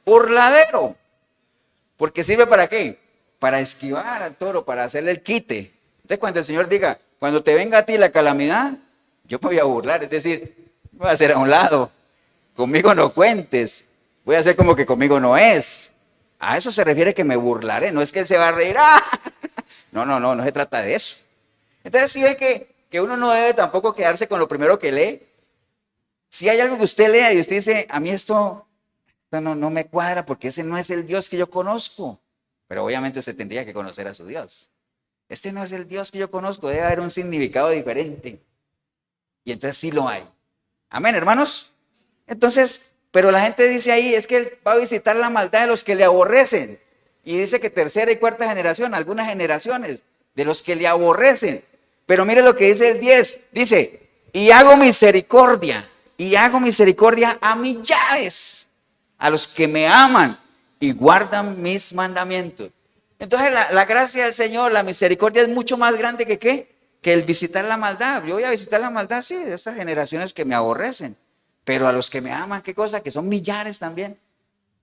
Burladero. ¿Porque sirve para qué? Para esquivar al toro, para hacerle el quite. Entonces cuando el Señor diga, cuando te venga a ti la calamidad, yo me voy a burlar, es decir, me voy a hacer a un lado, conmigo no cuentes, voy a hacer como que conmigo no es. A eso se refiere que me burlaré, no es que él se va a reír. ¡Ah! No se trata de eso. Entonces si ve que uno no debe tampoco quedarse con lo primero que lee. Si hay algo que usted lea y usted dice, a mí esto no me cuadra porque ese no es el Dios que yo conozco. Pero obviamente usted tendría que conocer a su Dios. Este no es el Dios que yo conozco, debe haber un significado diferente. Y entonces sí lo hay. Amén, hermanos. Entonces, pero la gente dice ahí, es que él va a visitar la maldad de los que le aborrecen. Y dice que tercera y cuarta generación, algunas generaciones de los que le aborrecen. Pero mire lo que dice el 10. Dice, y hago misericordia a millares, a los que me aman y guardan mis mandamientos. Entonces la gracia del Señor, la misericordia es mucho más grande que ¿qué? Que el visitar la maldad. Yo voy a visitar la maldad, sí, de estas generaciones que me aborrecen. Pero a los que me aman, ¿qué cosa? Que son millares también.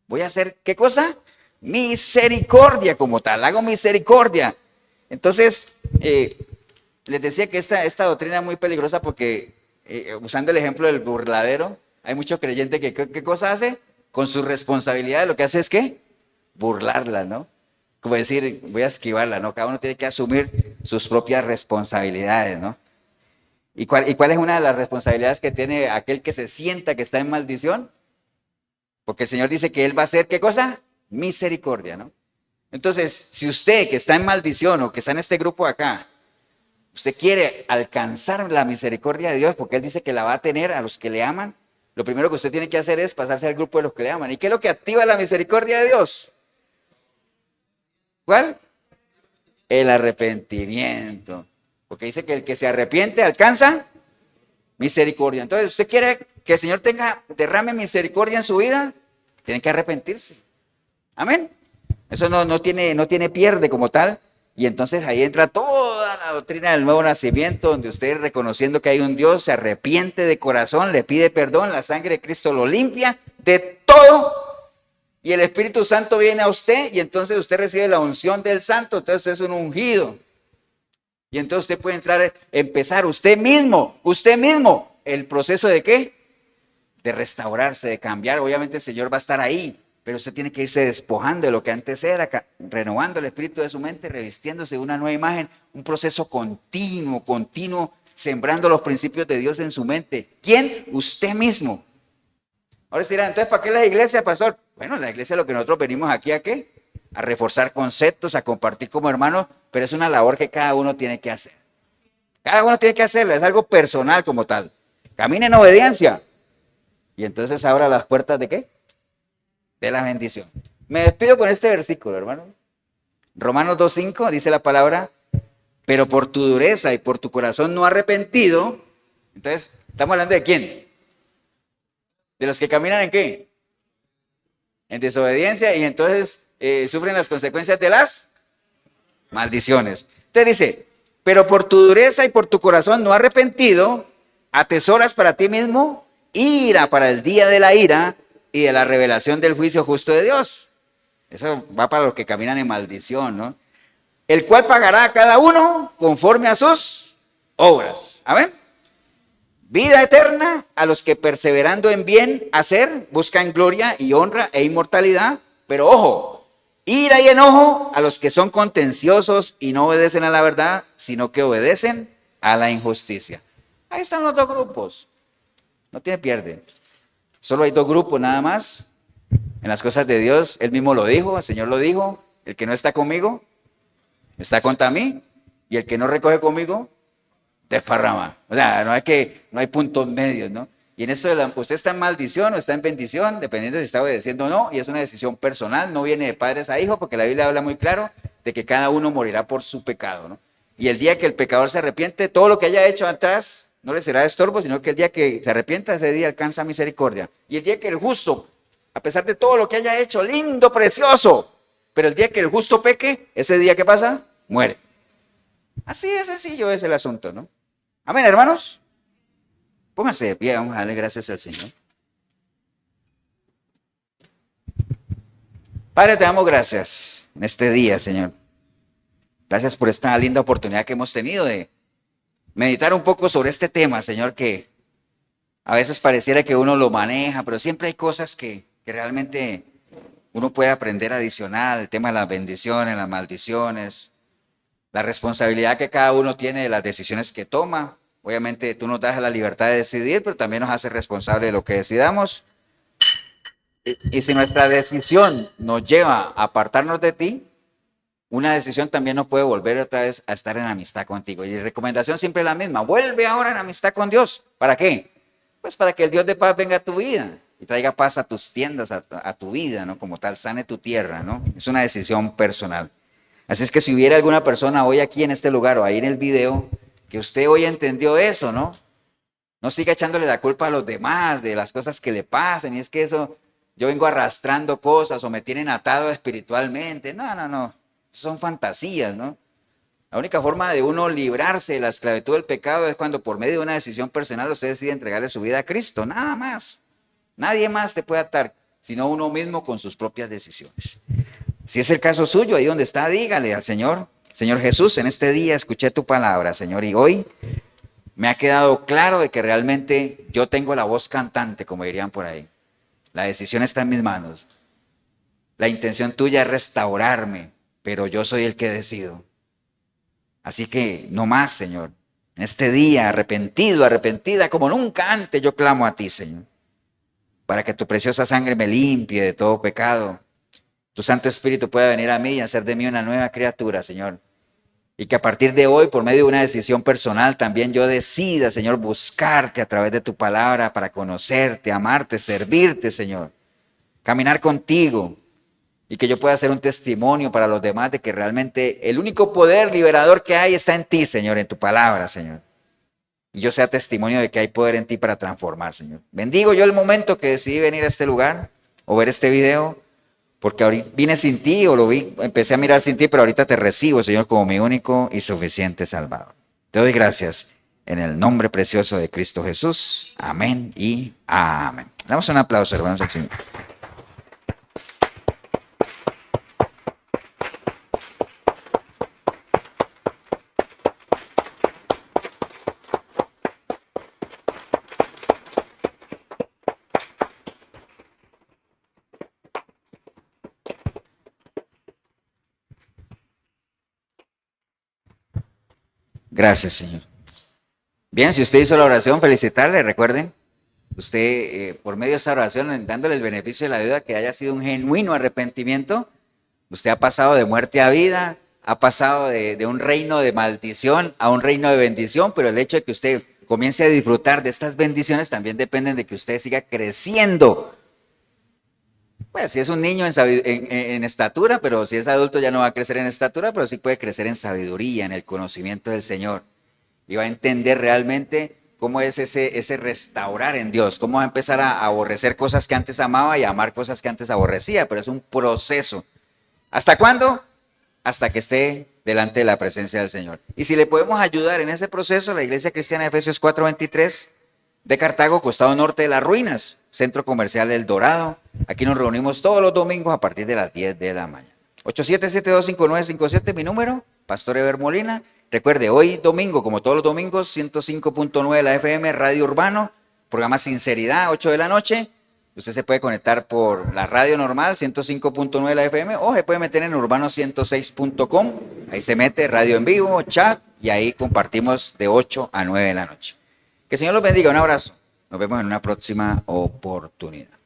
Voy a hacer, ¿qué cosa? Misericordia como tal, hago misericordia. Entonces, Les decía que esta doctrina es muy peligrosa porque, usando el ejemplo del burladero, hay muchos creyentes que, ¿qué cosa hace? Con sus responsabilidades lo que hace es ¿qué? Burlarla, ¿no? Como decir, voy a esquivarla, ¿no? Cada uno tiene que asumir sus propias responsabilidades, ¿no? ¿Y cuál es una de las responsabilidades que tiene aquel que se sienta que está en maldición? Porque el Señor dice que Él va a hacer, ¿qué cosa? Misericordia, ¿no? Entonces, si usted que está en maldición o que está en este grupo acá, usted quiere alcanzar la misericordia de Dios, porque Él dice que la va a tener a los que le aman, lo primero que usted tiene que hacer es pasarse al grupo de los que le aman. ¿Y qué es lo que activa la misericordia de Dios? ¿Cuál? El arrepentimiento. Porque dice que el que se arrepiente alcanza misericordia. Entonces, ¿usted quiere que el Señor derrame misericordia en su vida? Tiene que arrepentirse. Amén. Eso no tiene pierde como tal. Y entonces ahí entra toda la doctrina del nuevo nacimiento, donde usted, reconociendo que hay un Dios, se arrepiente de corazón, le pide perdón, la sangre de Cristo lo limpia de todo. Y el Espíritu Santo viene a usted y entonces usted recibe la unción del Santo, entonces usted es un ungido. Y entonces usted puede empezar usted mismo, el proceso de ¿qué? De restaurarse, de cambiar. Obviamente el Señor va a estar ahí, pero usted tiene que irse despojando de lo que antes era, renovando el espíritu de su mente, revistiéndose de una nueva imagen, un proceso continuo, sembrando los principios de Dios en su mente. ¿Quién? Usted mismo. Ahora se dirán, entonces, ¿para qué la iglesia, pastor? Bueno, la iglesia lo que nosotros venimos aquí ¿a qué? A reforzar conceptos, a compartir como hermanos, pero es una labor que cada uno tiene que hacer. Cada uno tiene que hacerlo, es algo personal como tal. Camina en obediencia. Y entonces abra las puertas ¿de qué? De la bendición. Me despido con este versículo, hermano. Romanos 2:5 dice la palabra, pero por tu dureza y por tu corazón no arrepentido. Entonces, ¿estamos hablando de quién? ¿De los que caminan en qué? En desobediencia y entonces sufren las consecuencias de las maldiciones. Entonces dice, pero por tu dureza y por tu corazón no arrepentido, atesoras para ti mismo ira para el día de la ira y de la revelación del juicio justo de Dios. Eso va para los que caminan en maldición, ¿no? El cual pagará a cada uno conforme a sus obras. Amén. Vida eterna a los que perseverando en bien hacer, buscan gloria y honra e inmortalidad. Pero ojo, ira y enojo a los que son contenciosos y no obedecen a la verdad, sino que obedecen a la injusticia. Ahí están los dos grupos. No tiene pierde. Solo hay dos grupos nada más. En las cosas de Dios, Él mismo lo dijo, el Señor lo dijo. El que no está conmigo, está contra mí. Y el que no recoge conmigo, desparrama. O sea, no hay puntos medios, ¿no? Y en esto usted está en maldición o está en bendición, dependiendo si está obedeciendo o no, y es una decisión personal, no viene de padres a hijos, porque la Biblia habla muy claro de que cada uno morirá por su pecado, ¿no? Y el día que el pecador se arrepiente, todo lo que haya hecho atrás no le será de estorbo, sino que el día que se arrepienta, ese día alcanza misericordia. Y el día que el justo, a pesar de todo lo que haya hecho, lindo, precioso, pero el día que el justo peque, ese día ¿qué pasa? Muere. Así de sencillo es el asunto, ¿no? Amén, hermanos. Pónganse de pie, vamos a darle gracias al Señor. Padre, te damos gracias en este día, Señor. Gracias por esta linda oportunidad que hemos tenido de meditar un poco sobre este tema, Señor, que a veces pareciera que uno lo maneja, pero siempre hay cosas que realmente uno puede aprender adicional, el tema de las bendiciones, las maldiciones, la responsabilidad que cada uno tiene de las decisiones que toma. Obviamente tú nos das la libertad de decidir, pero también nos haces responsables de lo que decidamos. Y si nuestra decisión nos lleva a apartarnos de ti, una decisión también nos puede volver otra vez a estar en amistad contigo. Y la recomendación siempre es la misma. Vuelve ahora en amistad con Dios. ¿Para qué? Pues para que el Dios de paz venga a tu vida y traiga paz a tus tiendas, a tu vida, ¿no? Como tal, sane tu tierra, ¿no? Es una decisión personal. Así es que si hubiera alguna persona hoy aquí en este lugar o ahí en el video, que usted hoy entendió eso, ¿no? No siga echándole la culpa a los demás de las cosas que le pasan. Y es que eso, yo vengo arrastrando cosas o me tienen atado espiritualmente. No. Son fantasías, ¿no? La única forma de uno librarse de la esclavitud del pecado es cuando por medio de una decisión personal usted decide entregarle su vida a Cristo. Nada más. Nadie más te puede atar, sino uno mismo con sus propias decisiones. Si es el caso suyo, ahí donde está, dígale al Señor, Señor Jesús, en este día escuché tu palabra, Señor, y hoy me ha quedado claro de que realmente yo tengo la voz cantante, como dirían por ahí. La decisión está en mis manos. La intención tuya es restaurarme, pero yo soy el que decido. Así que no más, Señor. En este día, arrepentido, arrepentida, como nunca antes, yo clamo a ti, Señor, para que tu preciosa sangre me limpie de todo pecado. Tu Santo Espíritu pueda venir a mí y hacer de mí una nueva criatura, Señor. Y que a partir de hoy, por medio de una decisión personal, también yo decida, Señor, buscarte a través de tu palabra para conocerte, amarte, servirte, Señor. Caminar contigo. Y que yo pueda ser un testimonio para los demás de que realmente el único poder liberador que hay está en ti, Señor, en tu palabra, Señor. Y yo sea testimonio de que hay poder en ti para transformar, Señor. Bendigo yo el momento que decidí venir a este lugar o ver este video, porque ahorita vine sin ti o empecé a mirar sin ti, pero ahorita te recibo, Señor, como mi único y suficiente Salvador. Te doy gracias en el nombre precioso de Cristo Jesús. Amén y amén. Damos un aplauso, hermanos, al Señor. Gracias, Señor. Bien, si usted hizo la oración, felicitarle, recuerden, usted por medio de esa oración, dándole el beneficio de la duda, que haya sido un genuino arrepentimiento, usted ha pasado de muerte a vida, ha pasado de un reino de maldición a un reino de bendición, pero el hecho de que usted comience a disfrutar de estas bendiciones también dependen de que usted siga creciendo. Pues si es un niño en estatura, pero si es adulto ya no va a crecer en estatura, pero sí puede crecer en sabiduría, en el conocimiento del Señor. Y va a entender realmente cómo es ese restaurar en Dios, cómo va a empezar a aborrecer cosas que antes amaba y a amar cosas que antes aborrecía, pero es un proceso. ¿Hasta cuándo? Hasta que esté delante de la presencia del Señor. Y si le podemos ayudar en ese proceso, la Iglesia Cristiana de Efesios 4:23 de Cartago, costado norte de las ruinas, Centro Comercial El Dorado. Aquí nos reunimos todos los domingos a partir de las 10 de la mañana. 87725957, mi número, Pastor Eber Molina. Recuerde, hoy domingo, como todos los domingos, 105.9 de la FM, Radio Urbano, programa Sinceridad, 8 de la noche. Usted se puede conectar por la radio normal, 105.9 de la FM, o se puede meter en urbano106.com. Ahí se mete radio en vivo, chat, y ahí compartimos de 8 a 9 de la noche. Que el Señor los bendiga, un abrazo. Nos vemos en una próxima oportunidad.